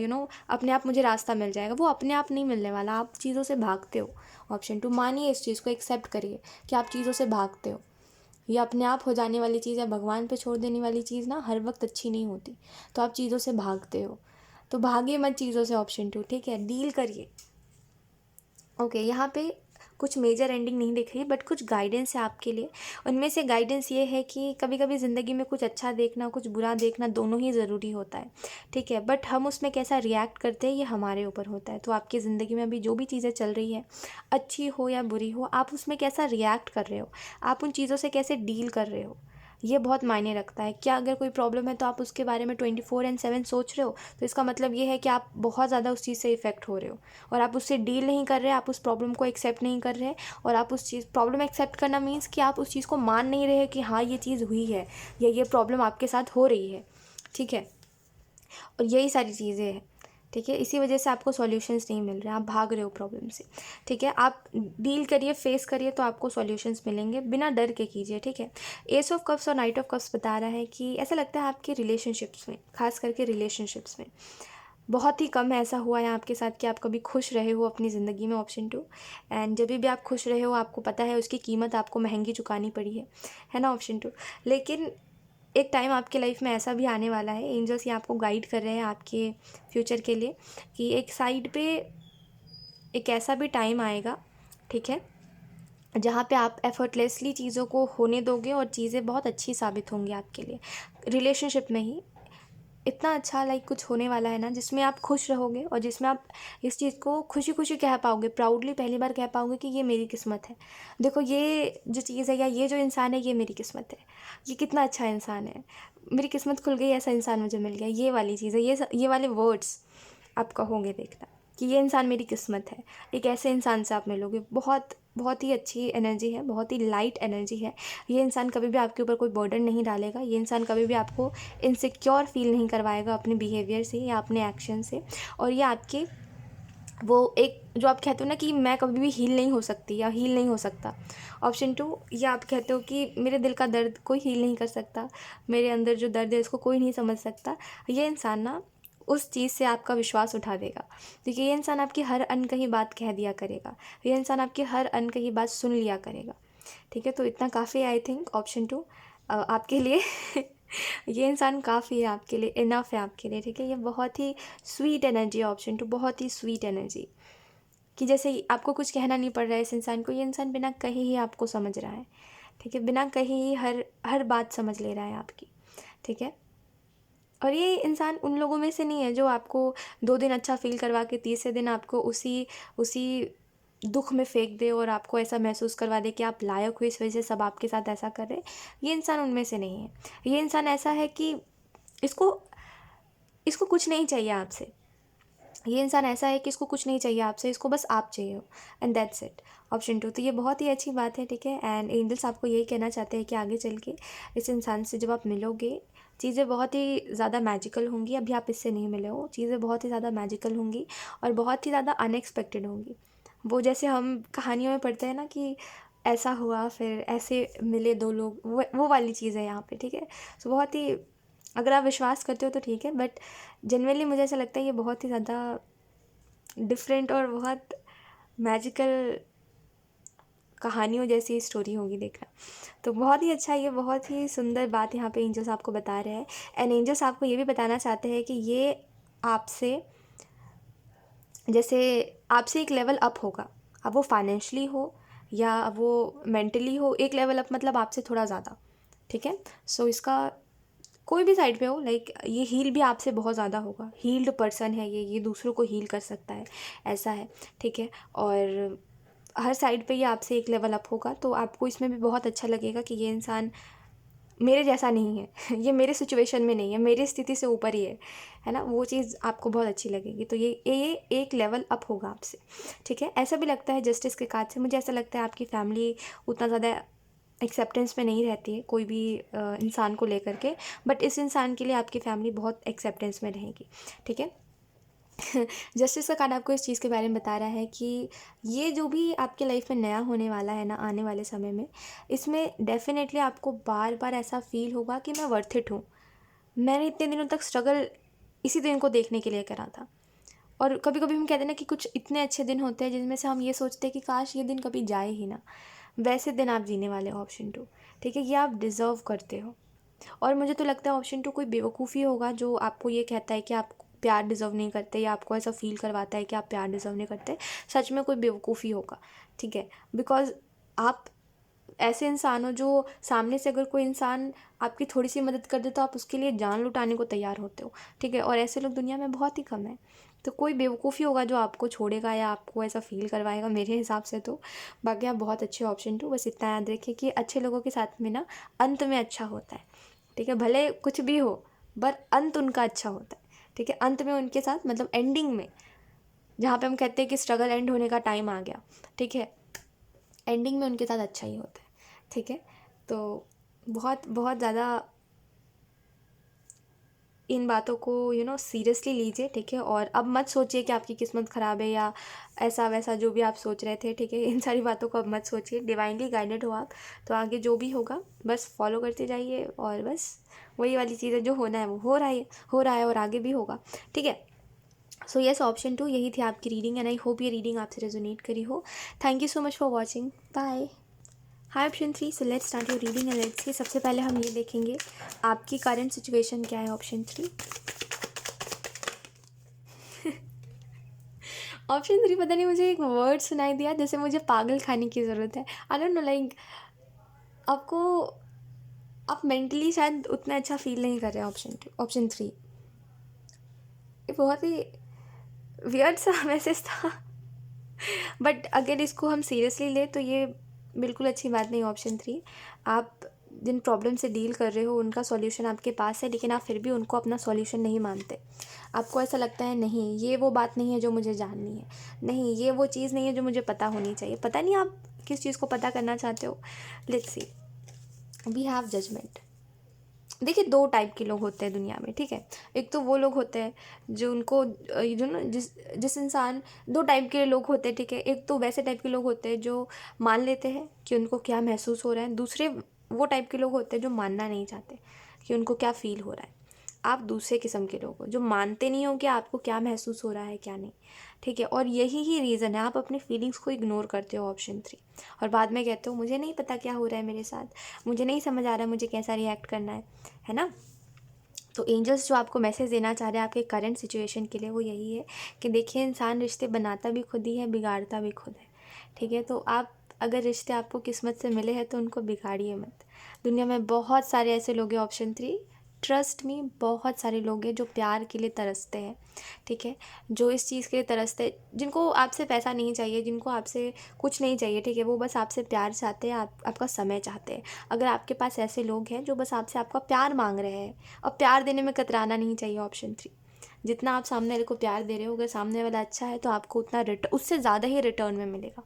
अपने आप मुझे रास्ता मिल जाएगा। वो अपने आप नहीं मिलने वाला, आप चीज़ों से भागते हो। ऑप्शन 2 मानिए इस चीज़ को, एक्सेप्ट करिए कि आप चीज़ों से भागते हो। ये अपने आप हो जाने वाली चीज़ या भगवान पे छोड़ देने वाली चीज़ ना हर वक्त अच्छी नहीं होती, तो आप चीज़ों से भागते हो, तो भागिए मत चीज़ों से। ऑप्शन 2, ठीक है, डील करिए। ओके, यहाँ पे कुछ मेजर एंडिंग नहीं दिख रही, बट कुछ गाइडेंस है आपके लिए। उनमें से गाइडेंस ये है कि कभी कभी ज़िंदगी में कुछ अच्छा देखना, कुछ बुरा देखना, दोनों ही ज़रूरी होता है। ठीक है, बट हम उसमें कैसा रिएक्ट करते हैं ये हमारे ऊपर होता है। तो आपकी ज़िंदगी में अभी जो भी चीज़ें चल रही है, अच्छी हो या बुरी हो, आप उसमें कैसा रिएक्ट कर रहे हो, आप उन चीज़ों से कैसे डील कर रहे हो, ये बहुत मायने रखता है। क्या अगर कोई प्रॉब्लम है तो आप उसके बारे में 24/7 सोच रहे हो, तो इसका मतलब ये है कि आप बहुत ज़्यादा उस चीज़ से इफ़ेक्ट हो रहे हो और आप उससे डील नहीं कर रहे, आप उस प्रॉब्लम को एक्सेप्ट नहीं कर रहे। और आप उस चीज़, प्रॉब्लम एक्सेप्ट करना मीन्स कि आप उस चीज़ को मान नहीं रहे कि हाँ ये चीज़ हुई है या ये प्रॉब्लम आपके साथ हो रही है। ठीक है, और यही सारी चीज़ें हैं। ठीक है, इसी वजह से आपको सॉल्यूशंस नहीं मिल रहे, आप भाग रहे हो प्रॉब्लम से। ठीक है, आप डील करिए, फेस करिए, तो आपको सॉल्यूशंस मिलेंगे, बिना डर के कीजिए। ठीक है, एस ऑफ कप्स और नाइट ऑफ कप्स बता रहा है कि ऐसा लगता है आपके रिलेशनशिप्स में, खास करके रिलेशनशिप्स में बहुत ही कम ऐसा हुआ है आपके साथ कि आप कभी खुश रहे हो अपनी ज़िंदगी में। ऑप्शन 2, एंड जब भी आप खुश रहे हो आपको पता है उसकी कीमत आपको महंगी चुकानी पड़ी है ना ऑप्शन 2। लेकिन एक टाइम आपके लाइफ में ऐसा भी आने वाला है, एंजल्स ये आपको गाइड कर रहे हैं आपके फ्यूचर के लिए, कि एक साइड पे एक ऐसा भी टाइम आएगा, ठीक है, जहाँ पे आप एफर्टलेसली चीज़ों को होने दोगे और चीज़ें बहुत अच्छी साबित होंगी आपके लिए। रिलेशनशिप में ही इतना अच्छा कुछ होने वाला है ना, जिसमें आप खुश रहोगे और जिसमें आप इस चीज़ को खुशी खुशी कह पाओगे, प्राउडली पहली बार कह पाओगे कि ये मेरी किस्मत है। देखो ये जो चीज़ है या ये जो इंसान है ये मेरी किस्मत है, ये कितना अच्छा इंसान है, मेरी किस्मत खुल गई, ऐसा इंसान मुझे मिल गया। ये वाली चीज़ है, ये वाले वर्ड्स आप कहोगे, देखना कि ये इंसान मेरी किस्मत है। एक ऐसे इंसान से आप मिलोगे, बहुत बहुत ही अच्छी एनर्जी है, बहुत ही लाइट एनर्जी है। ये इंसान कभी भी आपके ऊपर कोई बर्डन नहीं डालेगा, ये इंसान कभी भी आपको इनसिक्योर फील नहीं करवाएगा अपने बिहेवियर से या अपने एक्शन से। और ये आपके वो एक जो आप कहते हो ना कि मैं कभी भी हील नहीं हो सकती या हील नहीं हो सकता। ऑप्शन 2, या आप कहते हो कि मेरे दिल का दर्द कोई हील नहीं कर सकता, मेरे अंदर जो दर्द है इसको कोई नहीं समझ सकता। ये इंसान ना उस चीज़ से आपका विश्वास उठा देगा। देखिए, ये इंसान आपकी हर अनकही बात कह दिया करेगा, ये इंसान आपकी हर अनकही बात सुन लिया करेगा। ठीक है, तो इतना काफ़ी आई थिंक ऑप्शन 2 आपके लिए ये इंसान काफ़ी है आपके लिए, इनफ है आपके लिए। ठीक है, ये बहुत ही स्वीट एनर्जी है ऑप्शन 2, बहुत ही स्वीट एनर्जी, कि जैसे आपको कुछ कहना नहीं पड़ रहा है इस इंसान को, ये इंसान बिना कहे ही आपको समझ रहा है। ठीक है, बिना कहे ही हर हर बात समझ ले रहा है आपकी। ठीक है, और ये इंसान उन लोगों में से नहीं है जो आपको 2 दिन अच्छा फील करवा के तीसरे दिन आपको उसी उसी दुख में फेंक दे और आपको ऐसा महसूस करवा दे कि आप लायक हो, इस वजह से सब आपके साथ ऐसा कर रहे। ये इंसान उनमें से नहीं है। ये इंसान ऐसा है कि इसको इसको कुछ नहीं चाहिए आपसे। ये इंसान ऐसा है कि इसको कुछ नहीं चाहिए आपसे, इसको बस आप चाहिए हो, एंड दैट्स इट। ऑप्शन 2, तो ये बहुत ही अच्छी बात है। ठीक है, एंड एंजल्स आपको यही कहना चाहते हैं कि आगे चल के इस इंसान से जब आप मिलोगे, चीज़ें बहुत ही ज़्यादा मैजिकल होंगी। अभी आप इससे नहीं मिले हो, चीज़ें बहुत ही ज़्यादा मैजिकल होंगी और बहुत ही ज़्यादा अनएक्सपेक्टेड होंगी। वो जैसे हम कहानियों में पढ़ते हैं ना कि ऐसा हुआ फिर ऐसे मिले 2 लोग, वो वाली चीज़ है यहाँ पे। ठीक है, सो बहुत ही, अगर आप विश्वास करते हो तो ठीक है, बट जनरली मुझे ऐसा लगता है ये बहुत ही ज़्यादा डिफरेंट और बहुत मैजिकल कहानियों जैसी स्टोरी होगी देखना। तो बहुत ही अच्छा, ये बहुत ही सुंदर बात यहाँ पे एंजल्स आपको बता रहे हैं। एंड एंजल्स आपको ये भी बताना चाहते हैं कि ये आपसे, जैसे आपसे एक लेवल अप होगा। अब वो फाइनेंशली हो या वो मेंटली हो, एक लेवल अप मतलब आपसे थोड़ा ज़्यादा। ठीक है, सो इसका कोई भी साइड पे हो, लाइक ये हील भी आपसे बहुत ज़्यादा होगा। हील्ड पर्सन है ये दूसरों को हील कर सकता है, ऐसा है। ठीक है, और हर साइड पे ये आपसे एक लेवल अप होगा, तो आपको इसमें भी बहुत अच्छा लगेगा कि ये इंसान मेरे जैसा नहीं है ये मेरे सिचुएशन में नहीं है, मेरी स्थिति से ऊपर ही है ना, वो चीज़ आपको बहुत अच्छी लगेगी। तो ये एक लेवल अप होगा आपसे। ठीक है, ऐसा भी लगता है जस्टिस के कार्ड से, मुझे ऐसा लगता है आपकी फैमिली उतना ज़्यादा एक्सेप्टेंस में नहीं रहती है कोई भी इंसान को लेकर के, बट इस इंसान के लिए आपकी फैमिली बहुत एक्सेप्टेंस में रहेगी। ठीक है, जस्टिस का कार्ड आपको इस चीज़ के बारे में बता रहा है कि ये जो भी आपके लाइफ में नया होने वाला है ना आने वाले समय में, इसमें डेफिनेटली आपको बार बार ऐसा फील होगा कि मैं वर्थ इट हूँ। मैंने इतने दिनों तक स्ट्रगल इसी दिन को देखने के लिए करा था। और कभी कभी हम कहते हैं ना कि कुछ इतने अच्छे दिन होते हैं जिनमें से हम ये सोचते हैं कि काश ये दिन कभी जाए ही ना, वैसे दिन आप जीने वाले हो ऑप्शन 2। ठीक है, ये आप डिज़र्व करते हो। और मुझे तो लगता है ऑप्शन 2 कोई बेवकूफ़ी होगा जो आपको ये कहता है कि आप प्यार डिज़र्व नहीं करते, या आपको ऐसा फ़ील करवाता है कि आप प्यार डिज़र्व नहीं करते। सच में कोई बेवकूफ़ी होगा। ठीक है, बिकॉज़ आप ऐसे इंसान हो जो सामने से अगर कोई इंसान आपकी थोड़ी सी मदद कर दे तो आप उसके लिए जान लुटाने को तैयार होते हो। ठीक है, और ऐसे लोग दुनिया में बहुत ही कम है। तो कोई बेवकूफ़ी होगा जो आपको छोड़ेगा या आपको ऐसा फ़ील करवाएगा मेरे हिसाब से तो। बाकी आप बहुत अच्छे ऑप्शन 2, बस इतना याद रखिए कि अच्छे लोगों के साथ में ना अंत में अच्छा होता है। ठीक है, भले कुछ भी हो पर अंत उनका अच्छा होता है। ठीक है, अंत में उनके साथ मतलब एंडिंग में, जहाँ पे हम कहते हैं कि स्ट्रगल एंड होने का टाइम आ गया। ठीक है, एंडिंग में उनके साथ अच्छा ही होता है। ठीक है, तो बहुत बहुत ज़्यादा इन बातों को सीरियसली लीजिए। ठीक है, और अब मत सोचिए कि आपकी किस्मत ख़राब है या ऐसा वैसा जो भी आप सोच रहे थे। ठीक है, इन सारी बातों को अब मत सोचिए। डिवाइनली गाइडेड हो आप, तो आगे जो भी होगा बस फॉलो करते जाइए, और बस वही वाली चीज़ें जो होना है वो हो रहा है और आगे भी होगा। ठीक है, सो येस, ऑप्शन 2 यही थी आपकी रीडिंग, एंड आई होप ये रीडिंग आपसे रेजोनेट करी हो। Thank you so much for watching, bye. Hi option 3, so let's start your reading and let's see. सबसे पहले हम ये देखेंगे आपकी करंट सिचुएशन क्या है ऑप्शन 3। ऑप्शन 3, पता नहीं मुझे एक वर्ड सुनाई दिया जैसे मुझे पागल खाने की ज़रूरत है। आई डोंट नो, लाइक आपको, आप मेंटली शायद उतना अच्छा फील नहीं कर रहे हैं। ऑप्शन 3 ये बहुत ही वियर्ड सा मैसेज था बट अगर इसको हम सीरियसली ले तो ये बिल्कुल अच्छी बात नहीं। ऑप्शन 3, आप जिन प्रॉब्लम से डील कर रहे हो उनका सॉल्यूशन आपके पास है, लेकिन आप फिर भी उनको अपना सॉल्यूशन नहीं मानते। आपको ऐसा लगता है नहीं ये वो बात नहीं है जो मुझे जाननी है, नहीं ये वो चीज़ नहीं है जो मुझे पता होनी चाहिए। पता नहीं आप किस चीज़ को पता करना चाहते हो। Let's see, we have judgment. देखिए 2 टाइप के लोग होते हैं दुनिया में, ठीक है। एक तो वो लोग होते हैं जो उनको जो ना जिस जिस इंसान 2 टाइप के लोग होते हैं, ठीक है। एक तो वैसे टाइप के लोग होते हैं जो मान लेते हैं कि उनको क्या महसूस हो रहा है। दूसरे वो टाइप के लोग होते हैं जो मानना नहीं चाहते कि उनको क्या फ़ील हो रहा है। आप दूसरे किस्म के लोग हो जो मानते नहीं हो कि आपको क्या महसूस हो रहा है क्या नहीं, ठीक है। और यही ही रीज़न है आप अपनी फीलिंग्स को इग्नोर करते हो, ऑप्शन 3। और बाद में कहते हो मुझे नहीं पता क्या हो रहा है मेरे साथ, मुझे नहीं समझ आ रहा मुझे कैसा रिएक्ट करना है ना। तो एंजल्स जो आपको मैसेज देना चाह रहे हैं आपके करंट सिचुएशन के लिए वो यही है कि देखिए इंसान रिश्ते बनाता भी खुद ही है, बिगाड़ता भी खुद है, ठीक है। तो आप अगर रिश्ते आपको किस्मत से मिले हैं तो उनको बिगाड़िए मत। दुनिया में बहुत सारे ऐसे लोग हैं, ऑप्शन 3, ट्रस्ट में बहुत सारे लोग हैं जो प्यार के लिए तरसते हैं, ठीक है। जो इस चीज़ के लिए तरसते हैं, जिनको आपसे पैसा नहीं चाहिए, जिनको आपसे कुछ नहीं चाहिए, ठीक है। वो बस आपसे प्यार चाहते हैं, आपका समय चाहते हैं। अगर आपके पास ऐसे लोग हैं जो बस आपसे आपका प्यार मांग रहे हैं, और प्यार देने में कतराना नहीं चाहिए, ऑप्शन 3। जितना आप सामने वाले को प्यार दे रहे हो, अगर सामने वाला अच्छा है तो आपको उतना उससे ज़्यादा ही रिटर्न में मिलेगा,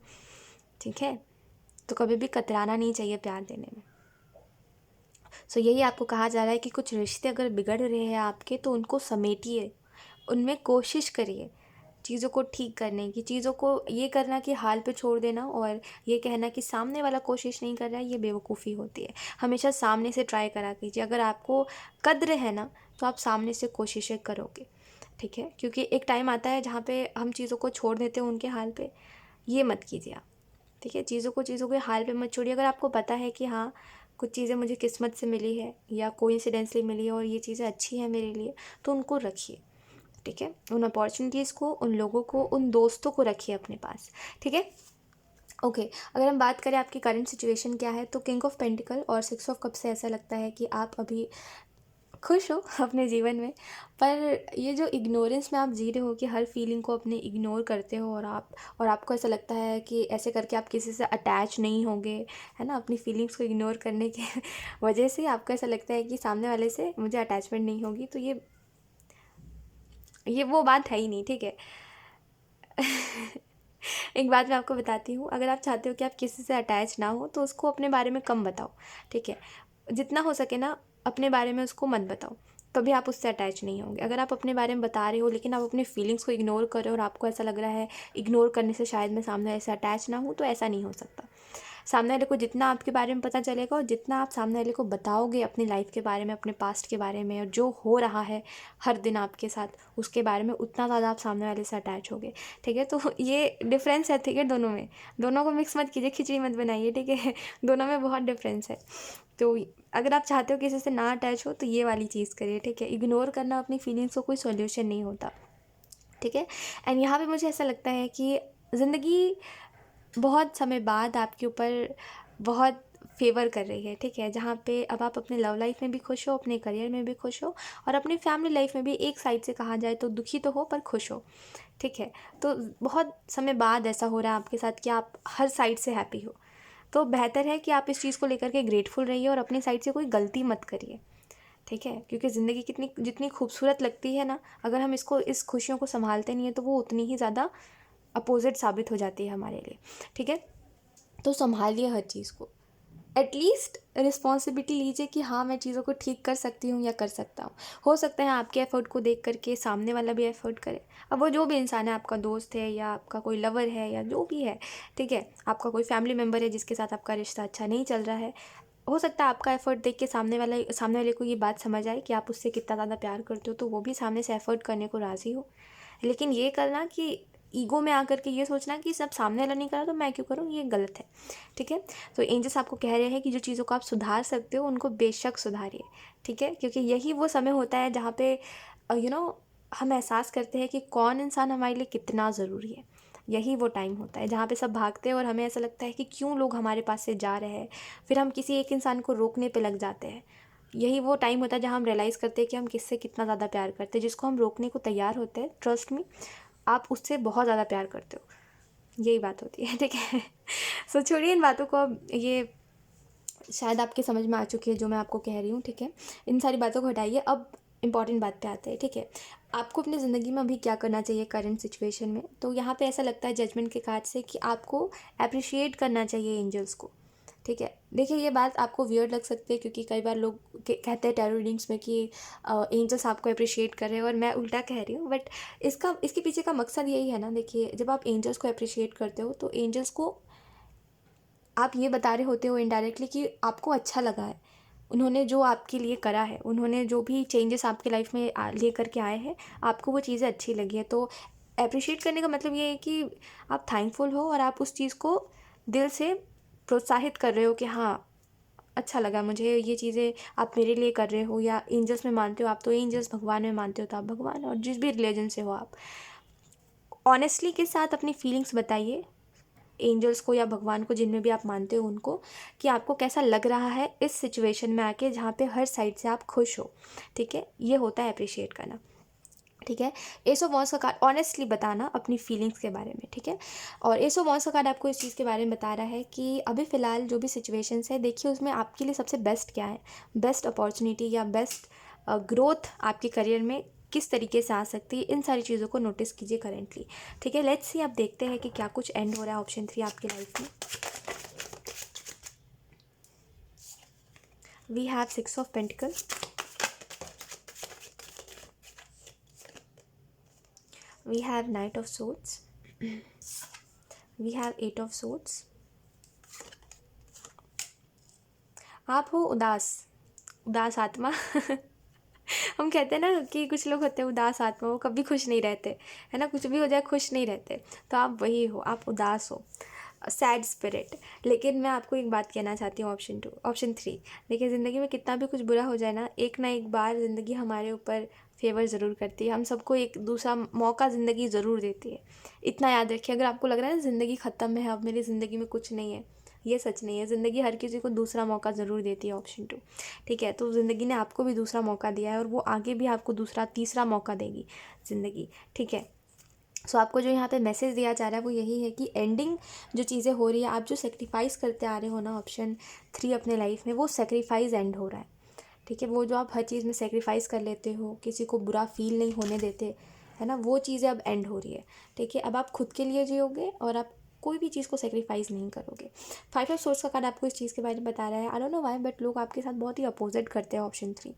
ठीक है। तो कभी भी कतराना नहीं चाहिए प्यार देने में। सो यही आपको कहा जा रहा है कि कुछ रिश्ते अगर बिगड़ रहे हैं आपके तो उनको समेटिए, उनमें कोशिश करिए चीज़ों को ठीक करने की। चीज़ों को ये करना कि हाल पे छोड़ देना और ये कहना कि सामने वाला कोशिश नहीं कर रहा है, ये बेवकूफ़ी होती है। हमेशा सामने से ट्राई करा कीजिए। अगर आपको कद्र है ना तो आप सामने से कोशिशें करोगे, ठीक है। क्योंकि एक टाइम आता है जहाँ पे हम चीज़ों को छोड़ देते हैं उनके हाल पे, ये मत कीजिए आप, ठीक है। चीज़ों के हाल पे मत छोड़िए। अगर आपको पता है कि हाँ कुछ चीज़ें मुझे किस्मत से मिली है या कोइंसिडेंटली मिली है और ये चीज़ें अच्छी हैं मेरे लिए, तो उनको रखिए, ठीक है। उन अपॉर्चुनिटीज़ को, उन लोगों को, उन दोस्तों को रखिए अपने पास, ठीक है। ओके, अगर हम बात करें आपकी करंट सिचुएशन क्या है, तो किंग ऑफ पेंटिकल और 6 ऑफ कप से ऐसा लगता है कि आप अभी खुश हो अपने जीवन में। पर ये जो इग्नोरेंस में आप जी रहे हो कि हर फीलिंग को अपने इग्नोर करते हो, और आपको ऐसा लगता है कि ऐसे करके आप किसी से अटैच नहीं होंगे, है ना। अपनी फीलिंग्स को इग्नोर करने के वजह से आपको ऐसा लगता है कि सामने वाले से मुझे अटैचमेंट नहीं होगी, तो ये वो बात है ही नहीं, ठीक है। एक बात मैं आपको बताती हूँ, अगर आप चाहते हो कि आप किसी से अटैच ना हो तो उसको अपने बारे में कम बताओ, ठीक है। जितना हो सके ना अपने बारे में उसको मत बताओ, तभी आप उससे अटैच नहीं होंगे। अगर आप अपने बारे में बता रहे हो लेकिन आप अपनी फीलिंग्स को इग्नोर कर रहे हो और आपको ऐसा लग रहा है इग्नोर करने से शायद मैं सामने वाले से अटैच ना हूँ, तो ऐसा नहीं हो सकता। सामने वाले को जितना आपके बारे में पता चलेगा और जितना आप सामने वाले को बताओगे अपनी लाइफ के बारे में, अपने पास्ट के बारे में, और जो हो रहा है हर दिन आपके साथ उसके बारे में, उतना ज़्यादा आप सामने वाले से अटैच होगे, ठीक है। तो ये डिफरेंस है, ठीक है। दोनों में, दोनों को मिक्स मत कीजिए, खिचड़ी मत बनाइए, ठीक है। दोनों में बहुत डिफरेंस है। तो अगर आप चाहते हो किसी से ना अटैच हो तो ये वाली चीज़ करिए, ठीक है। इग्नोर करना अपनी फीलिंग्स को कोई सॉल्यूशन नहीं होता, ठीक है। एंड यहाँ पे मुझे ऐसा लगता है कि ज़िंदगी बहुत समय बाद आपके ऊपर बहुत फेवर कर रही है, ठीक है। जहाँ पे अब आप अपने लव लाइफ में भी खुश हो, अपने करियर में भी खुश हो, और अपनी फैमिली लाइफ में भी एक साइड से कहा जाए तो दुखी तो हो पर खुश हो, ठीक है। तो बहुत समय बाद ऐसा हो रहा है आपके साथ कि आप हर साइड से हैप्पी हो। तो बेहतर है कि आप इस चीज़ को लेकर के ग्रेटफुल रहिए और अपनी साइड से कोई गलती मत करिए, ठीक है। क्योंकि ज़िंदगी कितनी जितनी खूबसूरत लगती है ना, अगर हम इस खुशियों को संभालते नहीं है तो वो उतनी ही ज़्यादा अपोजिट साबित हो जाती है हमारे लिए, ठीक है। तो संभालिए हर चीज़ को, एटलीस्ट रिस्पॉन्सिबिलिटी लीजिए कि हाँ मैं चीज़ों को ठीक कर सकती हूँ या कर सकता हूँ। हो सकता है आपके एफ़र्ट को देख करके सामने वाला भी एफ़र्ट करे। अब वो जो भी इंसान है, आपका दोस्त है या आपका कोई लवर है या जो भी है, ठीक है। आपका कोई फैमिली मेम्बर है जिसके साथ आपका रिश्ता अच्छा नहीं चल रहा है, हो सकता है आपका एफ़र्ट देख के सामने वाले को ये बात समझ आए कि आप उससे कितना ज़्यादा प्यार करते हो, तो वो भी सामने से एफ़र्ट करने को राज़ी हो। लेकिन ये करना कि ईगो में आकर के ये सोचना कि सब सामने वाला नहीं कर रहा तो मैं क्यों करूँ, ये गलत है, ठीक है। तो एंजल्स आपको कह रहे हैं कि जो चीज़ों को आप सुधार सकते हो उनको बेशक सुधारिए, ठीक है। क्योंकि यही वो समय होता है जहाँ पे हम एहसास करते हैं कि कौन इंसान हमारे लिए कितना ज़रूरी है। यही वो टाइम होता है जहाँ पे सब भागते हैं और हमें ऐसा लगता है कि क्यों लोग हमारे पास से जा रहे हैं, फिर हम किसी एक इंसान को रोकने पे लग जाते हैं। यही वो टाइम होता है जहाँ हम रियलाइज़ करते हैं कि हम किससे कितना ज़्यादा प्यार करते हैं। जिसको हम रोकने को तैयार होते हैं, ट्रस्ट मी, आप उससे बहुत ज़्यादा प्यार करते हो। यही बात होती है, ठीक है। सो छोड़िए इन बातों को, अब ये शायद आपके समझ में आ चुकी है जो मैं आपको कह रही हूँ, ठीक है। इन सारी बातों को हटाइए, अब इम्पॉर्टेंट बात पे आते हैं, ठीक है। आपको अपनी ज़िंदगी में अभी क्या करना चाहिए करंट सिचुएशन में, तो यहाँ पे ऐसा लगता है जजमेंट के कार्ड से कि आपको अप्रिशिएट करना चाहिए एंजल्स को, ठीक है। देखिए ये बात आपको वियर्ड लग सकती है क्योंकि कई बार लोग कहते हैं टैरो रीडिंग्स में कि एंजल्स आपको अप्रिशिएट कर रहे हैं और मैं उल्टा कह रही हूँ, बट इसके पीछे का मकसद यही है ना। देखिए जब आप एंजल्स को अप्रिशिएट करते हो तो एंजल्स को आप ये बता रहे होते हो इनडायरेक्टली कि आपको अच्छा लगा है, उन्होंने जो आपके लिए करा है, उन्होंने जो भी चेंजेस आपके लाइफ में ले करके आए हैं, आपको वो चीज़ें अच्छी लगी है। तो अप्रिशिएट करने का मतलब ये है कि आप थैंकफुल हो और आप उस चीज़ को दिल से प्रोत्साहित कर रहे हो कि हाँ अच्छा लगा मुझे ये चीज़ें आप मेरे लिए कर रहे हो। या एंजल्स में मानते हो आप तो एंजल्स, भगवान में मानते हो तो आप भगवान, और जिस भी रिलीजन से हो आप ऑनेस्टली के साथ अपनी फीलिंग्स बताइए एंजल्स को या भगवान को, जिनमें भी आप मानते हो उनको, कि आपको कैसा लग रहा है इस सिचुएशन में आके जहाँ पे हर साइड से आप खुश हो। ठीक है, ये होता है अप्रिशिएट करना। ठीक है, एस ऑफ वॉन्स का कार्ड ऑनेस्टली बताना अपनी फीलिंग्स के बारे में। ठीक है, और एस ऑफ वॉन्स का कार्ड आपको इस चीज़ के बारे में बता रहा है कि अभी फ़िलहाल जो भी सिचुएशंस है, देखिए उसमें आपके लिए सबसे बेस्ट क्या है, बेस्ट अपॉर्चुनिटी या बेस्ट ग्रोथ आपके करियर में किस तरीके से आ सकती है, इन सारी चीज़ों को नोटिस कीजिए करेंटली। ठीक है, लेट्स सी, आप देखते हैं कि क्या कुछ एंड हो रहा है ऑप्शन 3 आपकी लाइफ में। We have 6 of pentacle, we have Knight of Swords, we have 8 of Swords। आप हो उदास आत्मा हम कहते हैं ना कि कुछ लोग होते हैं उदास आत्मा, वो कभी खुश नहीं रहते, है ना, कुछ भी हो जाए खुश नहीं रहते, तो आप वही हो, आप उदास हो, सैड स्पिरिट। लेकिन मैं आपको एक बात कहना चाहती हूँ ऑप्शन 3। देखिए ज़िंदगी में कितना भी कुछ बुरा हो जाए ना, एक ना एक बार ज़िंदगी हमारे ऊपर फेवर ज़रूर करती है, हम सबको एक दूसरा मौका ज़िंदगी ज़रूर देती है। इतना याद रखिए, अगर आपको लग रहा है ना ज़िंदगी ख़त्म है, अब मेरी ज़िंदगी में कुछ नहीं है, ये सच नहीं है। ज़िंदगी हर किसी को दूसरा मौका ज़रूर देती है, ऑप्शन 2। ठीक है, तो ज़िंदगी ने आपको भी दूसरा मौका दिया है और वो आगे भी आपको दूसरा तीसरा मौका देगी ज़िंदगी। ठीक है, सो आपको जो यहाँ पे मैसेज दिया जा रहा है वो यही है कि एंडिंग जो चीज़ें हो रही है, आप जो सेक्रीफाइस करते आ रहे हो ना ऑप्शन 3 अपने लाइफ में, वो सेक्रीफाइस एंड हो रहा है। ठीक है, वो जो आप हर चीज़ में सेक्रीफाइस कर लेते हो, किसी को बुरा फील नहीं होने देते, है ना, वो चीज़ें अब एंड हो रही है। ठीक है, अब आप खुद के लिए जियोगे और आप कोई भी चीज़ को सेक्रीफाइस नहीं करोगे। 5 ऑफ सोर्स का कार्ड आपको इस चीज़ के बारे में बता रहा है। I don't know why, but लोग आपके साथ बहुत ही अपोजिट करते हैं ऑप्शन 3।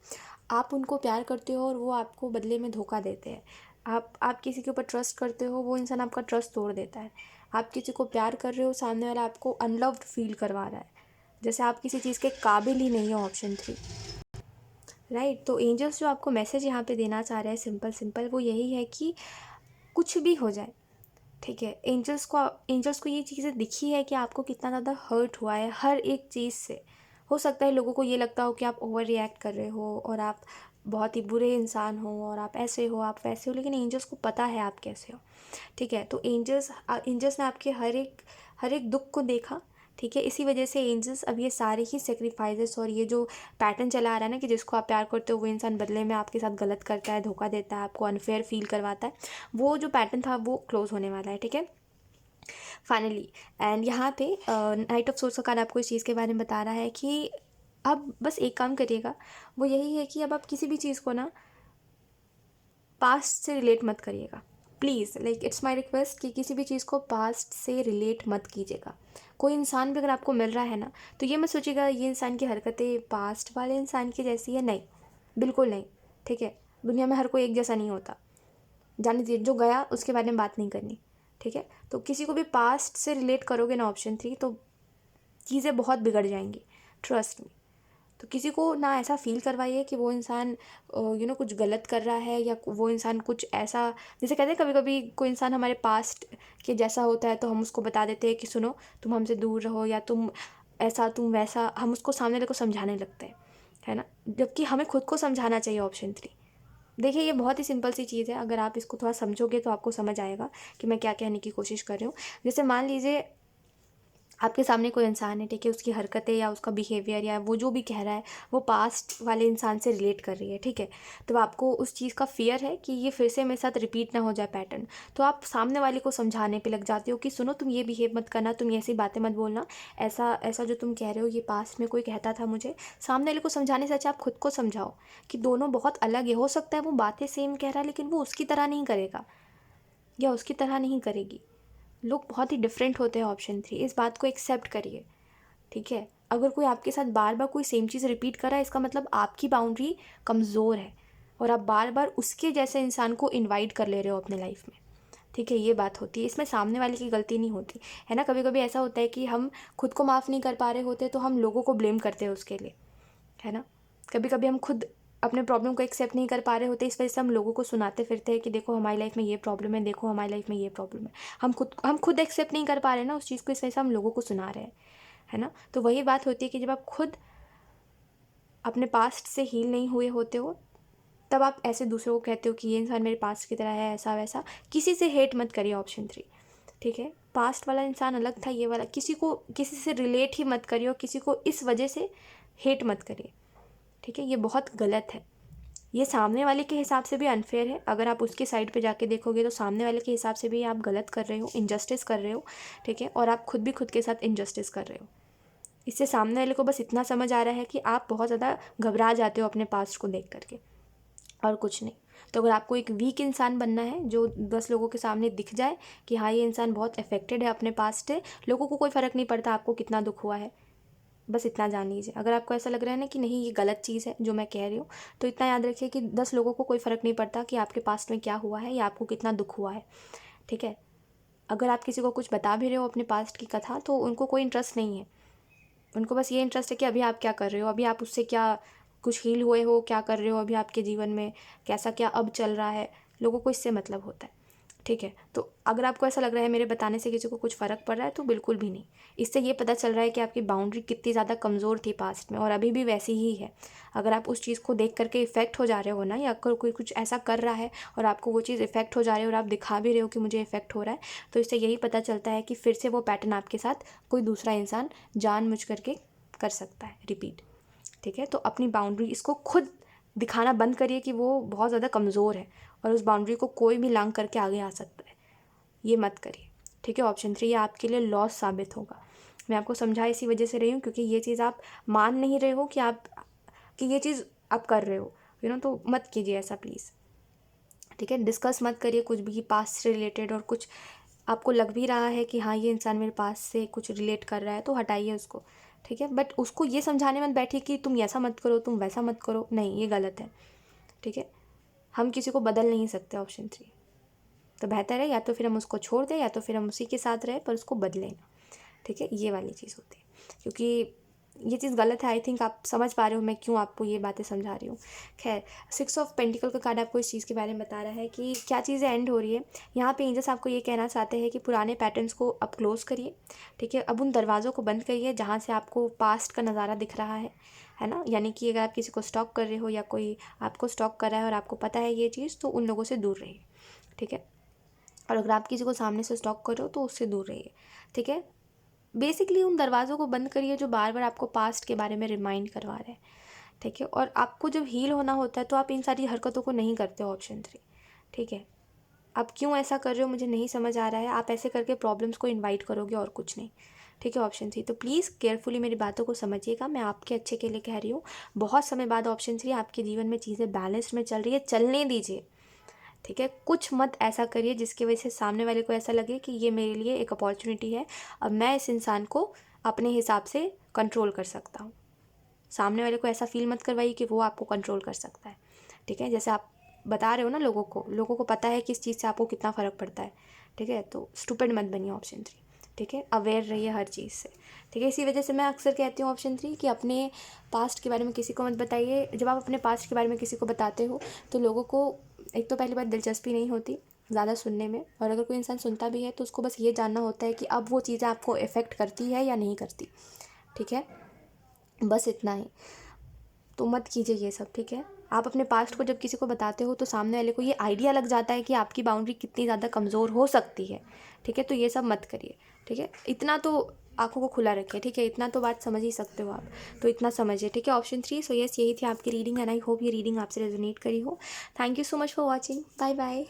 आप उनको प्यार करते हो और वो आपको बदले में धोखा देते हैं। आप किसी के ऊपर ट्रस्ट करते हो, वो इंसान आपका ट्रस्ट तोड़ देता है। आप किसी को प्यार कर रहे हो, सामने वाला आपको अनलव्ड फील करवा रहा है, जैसे आप किसी चीज़ के काबिल ही नहीं हो, ऑप्शन 3। राइट, तो एंजल्स जो आपको मैसेज यहाँ पे देना चाह रहे हैं सिंपल वो यही है कि कुछ भी हो जाए, ठीक है, एंजल्स को ये चीज़ें दिखी है कि आपको कितना ज़्यादा हर्ट हुआ है हर एक चीज़ से। हो सकता है लोगों को ये लगता हो कि आप ओवर रिएक्ट कर रहे हो और आप बहुत ही बुरे इंसान हो और आप ऐसे हो आप वैसे हो, लेकिन एंजल्स को पता है आप कैसे हो। ठीक है, तो एंजल्स ने आपके हर एक दुख को देखा। ठीक है, इसी वजह से एंजल्स अब ये सारे ही सेक्रीफाइसेस और ये जो पैटर्न चला आ रहा है ना कि जिसको आप प्यार करते हो वो इंसान बदले में आपके साथ गलत करता है, धोखा देता है, आपको अनफेयर फील करवाता है, वो जो पैटर्न था वो क्लोज होने वाला है। ठीक है, फाइनली, एंड यहाँ पे नाइट ऑफ सोर्स का कार्ड आपको इस चीज़ के बारे में बता रहा है कि अब बस एक काम करिएगा, वो यही है कि अब आप किसी भी चीज़ को ना पास्ट से रिलेट मत करिएगा please. Like it's my request कि किसी भी चीज़ को पास्ट से रिलेट मत कीजिएगा। कोई इंसान भी अगर आपको मिल रहा है ना, तो ये मत सोचिएगा ये इंसान की हरकतें पास्ट वाले इंसान की जैसी है, नहीं, बिल्कुल नहीं। ठीक है, दुनिया में हर कोई एक जैसा नहीं होता, जाने दीजिए, जो गया उसके बारे में बात नहीं करनी। ठीक है, तो किसी को भी पास्ट से रिलेट करोगे ना ऑप्शन 3, तो चीज़ें बहुत बिगड़ जाएंगी, ट्रस्ट मी। तो किसी को ना ऐसा फील करवाइए कि वो इंसान कुछ गलत कर रहा है या वो इंसान कुछ ऐसा, जैसे कहते हैं कभी कभी कोई इंसान हमारे पास्ट के जैसा होता है तो हम उसको बता देते हैं कि सुनो तुम हमसे दूर रहो या तुम ऐसा तुम वैसा, हम उसको सामने वाले को समझाने लगते हैं, है ना, जबकि हमें खुद को समझाना चाहिए, ऑप्शन 3। देखिए ये बहुत ही सिंपल सी चीज़ है, अगर आप इसको थोड़ा समझोगे तो आपको समझ आएगा कि मैं क्या कहने की कोशिश कर रही हूँ। जैसे मान लीजिए आपके सामने कोई इंसान है, ठीक है, उसकी हरकतें या उसका बिहेवियर या वो जो भी कह रहा है वो पास्ट वाले इंसान से रिलेट कर रही है। ठीक है, तो आपको उस चीज़ का फियर है कि ये फिर से मेरे साथ रिपीट ना हो जाए पैटर्न, तो आप सामने वाले को समझाने पे लग जाते हो कि सुनो तुम ये बिहेव मत करना, तुम ऐसी बातें मत बोलना, ऐसा ऐसा जो तुम कह रहे हो ये पास्ट में कोई कहता था मुझे। सामने वाले को समझाने से अच्छा आप खुद को समझाओ कि दोनों बहुत अलग है। हो सकता है वो बातें सेम कह रहा है लेकिन वो उसकी तरह नहीं करेगा या उसकी तरह नहीं करेगी। लोग बहुत ही डिफरेंट होते हैं, ऑप्शन 3, इस बात को एक्सेप्ट करिए। ठीक है। अगर कोई आपके साथ बार बार कोई सेम चीज़ रिपीट कर रहा है, इसका मतलब आपकी बाउंड्री कमज़ोर है और आप बार बार उसके जैसे इंसान को इनवाइट कर ले रहे हो अपने लाइफ में, ठीक है। ये बात होती है, इसमें सामने वाले की गलती नहीं होती है ना। कभी कभी ऐसा होता है कि हम खुद को माफ़ नहीं कर पा रहे होते तो हम लोगों को ब्लेम करते हैं उसके लिए, है ना। कभी कभी हम खुद अपने प्रॉब्लम को एक्सेप्ट नहीं कर पा रहे होते, इस वजह से हम लोगों को सुनाते फिरते हैं कि देखो हमारी लाइफ में ये प्रॉब्लम है, देखो हमारी लाइफ में ये प्रॉब्लम है। हम खुद एक्सेप्ट नहीं कर पा रहे ना उस चीज़ को, इस वजह से हम लोगों को सुना रहे हैं, है ना। तो वही बात होती है कि जब आप खुद अपने पास्ट से हील नहीं हुए होते हो, तब आप ऐसे दूसरों को कहते हो कि ये इंसान मेरे पास्ट की तरह है, ऐसा वैसा। किसी से हेट मत करिए, ऑप्शन 3, ठीक है। पास्ट वाला इंसान अलग था, ये वाला, किसी से रिलेट ही मत करिए और किसी को इस वजह से हेट मत करिए, ठीक है। ये बहुत गलत है, ये सामने वाले के हिसाब से भी अनफेयर है। अगर आप उसके साइड पे जाके देखोगे तो सामने वाले के हिसाब से भी आप गलत कर रहे हो, इनजस्टिस कर रहे हो, ठीक है। और आप खुद भी खुद के साथ इनजस्टिस कर रहे हो। इससे सामने वाले को बस इतना समझ आ रहा है कि आप बहुत ज़्यादा घबरा जाते हो अपने पास्ट को देख करके, और कुछ नहीं। तो अगर आपको एक वीक इंसान बनना है जो 10 लोगों के सामने दिख जाए कि हाँ ये इंसान बहुत अफेक्टेड है अपने पास्ट से, लोगों को कोई फ़र्क नहीं पड़ता आपको कितना दुख हुआ है, बस इतना जान लीजिए। अगर आपको ऐसा लग रहा है ना कि नहीं ये गलत चीज़ है जो मैं कह रही हूँ, तो इतना याद रखिए कि 10 लोगों को कोई फ़र्क नहीं पड़ता कि आपके पास्ट में क्या हुआ है या आपको कितना दुख हुआ है, ठीक है। अगर आप किसी को कुछ बता भी रहे हो अपने पास्ट की कथा, तो उनको कोई इंटरेस्ट नहीं है, उनको बस ये इंटरेस्ट है कि अभी आप क्या कर रहे हो, अभी आप उससे क्या कुछ हील हुए हो, क्या कर रहे हो अभी आपके जीवन में, कैसा क्या अब चल रहा है, लोगों को इससे मतलब होता है, ठीक है। तो अगर आपको ऐसा लग रहा है मेरे बताने से किसी को कुछ फ़र्क पड़ रहा है, तो बिल्कुल भी नहीं। इससे ये पता चल रहा है कि आपकी बाउंड्री कितनी ज़्यादा कमज़ोर थी पास्ट में और अभी भी वैसी ही है। अगर आप उस चीज़ को देख करके इफ़ेक्ट हो जा रहे हो ना, या अगर कोई कुछ ऐसा कर रहा है और आपको वो चीज़ इफ़ेक्ट हो जा रही है और आप दिखा भी रहे हो कि मुझे इफ़ेक्ट हो रहा है, तो इससे यही पता चलता है कि फिर से वो पैटर्न आपके साथ कोई दूसरा इंसान जानबूझ करके कर सकता है रिपीट, ठीक है। तो अपनी बाउंड्री इसको खुद दिखाना बंद करिए कि वो बहुत ज़्यादा कमज़ोर है और उस बाउंड्री को कोई भी लांघ करके आगे आ सकता है, ये मत करिए, ठीक है। ऑप्शन 3 ये आपके लिए लॉस साबित होगा। मैं आपको समझा इसी वजह से रही हूँ क्योंकि ये चीज़ आप मान नहीं रहे हो कि ये चीज़ आप कर रहे हो, तो मत कीजिए ऐसा प्लीज़, ठीक है। डिस्कस मत करिए कुछ भी पास्ट से रिलेटेड, और कुछ आपको लग भी रहा है कि हाँ ये इंसान मेरे पास से कुछ रिलेट कर रहा है, तो हटाइए उसको, ठीक है। बट उसको ये समझाने मत बैठिए कि तुम ऐसा मत करो, तुम वैसा मत करो, नहीं ये गलत है, ठीक है। हम किसी को बदल नहीं सकते, ऑप्शन 3। तो बेहतर है या तो फिर हम उसको छोड़ दें या तो फिर हम उसी के साथ रहें, पर उसको बदलें ना, ठीक है। ये वाली चीज़ होती है, क्योंकि ये चीज़ गलत है। आई थिंक आप समझ पा रहे हो मैं क्यों आपको ये बातें समझा रही हूँ। खैर, 6 ऑफ पेंटिकल का कार्ड आपको इस चीज़ के बारे में बता रहा है कि क्या चीज़ें एंड हो रही है। यहाँ पे एंजल्स आपको ये कहना चाहते हैं कि पुराने पैटर्न्स को अब क्लोज़ करिए, ठीक है। अब उन दरवाज़ों को बंद करिए जहाँ से आपको पास्ट का नज़ारा दिख रहा है ना। यानी कि अगर आप किसी को स्टॉक कर रहे हो या कोई आपको स्टॉक कर रहा है और आपको पता है ये चीज़, तो उन लोगों से दूर रहिए, ठीक है। और अगर आप किसी को सामने से स्टॉक कर रहे हो तो उससे दूर रहिए, ठीक है। बेसिकली उन दरवाज़ों को बंद करिए जो बार बार आपको पास्ट के बारे में रिमाइंड करवा रहे हैं, ठीक है। और आपको जब हील होना होता है तो आप इन सारी हरकतों को नहीं करते हो, ऑप्शन 3, ठीक है। आप क्यों ऐसा कर रहे हो मुझे नहीं समझ आ रहा है, आप ऐसे करके प्रॉब्लम्स को इन्वाइट करोगे और कुछ नहीं, ठीक है। ऑप्शन 3, तो प्लीज़ केयरफुली मेरी बातों को समझिएगा, मैं आपके अच्छे के लिए कह रही हूँ। बहुत समय बाद ऑप्शन 3 आपके जीवन में चीज़ें बैलेंस में चल रही है, चलने दीजिए, ठीक है। कुछ मत ऐसा करिए जिसकी वजह से सामने वाले को ऐसा लगे कि ये मेरे लिए एक अपॉर्चुनिटी है, अब मैं इस इंसान को अपने हिसाब से कंट्रोल कर सकता हूँ। सामने वाले को ऐसा फील मत करवाइए कि वो आपको कंट्रोल कर सकता है, ठीक है। जैसे आप बता रहे हो ना लोगों को पता है कि इस चीज़ से आपको कितना फ़र्क पड़ता है, ठीक है। तो स्टूपिड मत बनिए, ऑप्शन 3, ठीक है। अवेयर रहिए हर चीज़ से, ठीक है। इसी वजह से मैं अक्सर कहती हूँ ऑप्शन 3 कि अपने पास्ट के बारे में किसी को मत बताइए। जब आप अपने पास्ट के बारे में किसी को बताते हो तो लोगों को एक तो पहली बात दिलचस्पी नहीं होती ज़्यादा सुनने में, और अगर कोई इंसान सुनता भी है तो उसको बस ये जानना होता है कि अब वो चीज़ें आपको इफ़ेक्ट करती है या नहीं करती, ठीक है। बस इतना ही, तो मत कीजिए ये सब, ठीक है। आप अपने पास्ट को जब किसी को बताते हो तो सामने वाले को ये आइडिया लग जाता है कि आपकी बाउंड्री कितनी ज़्यादा कमज़ोर हो सकती है, ठीक है। तो ये सब मत करिए, ठीक है। इतना तो आंखों को खुला रखिए, ठीक है। इतना तो बात समझ ही सकते हो आप, तो इतना समझिए, ठीक है। ऑप्शन 3, सो यस यही थी आपकी रीडिंग एंड आई होप ये रीडिंग आपसे रेजोनेट करी हो। Thank you so much for watching, bye bye.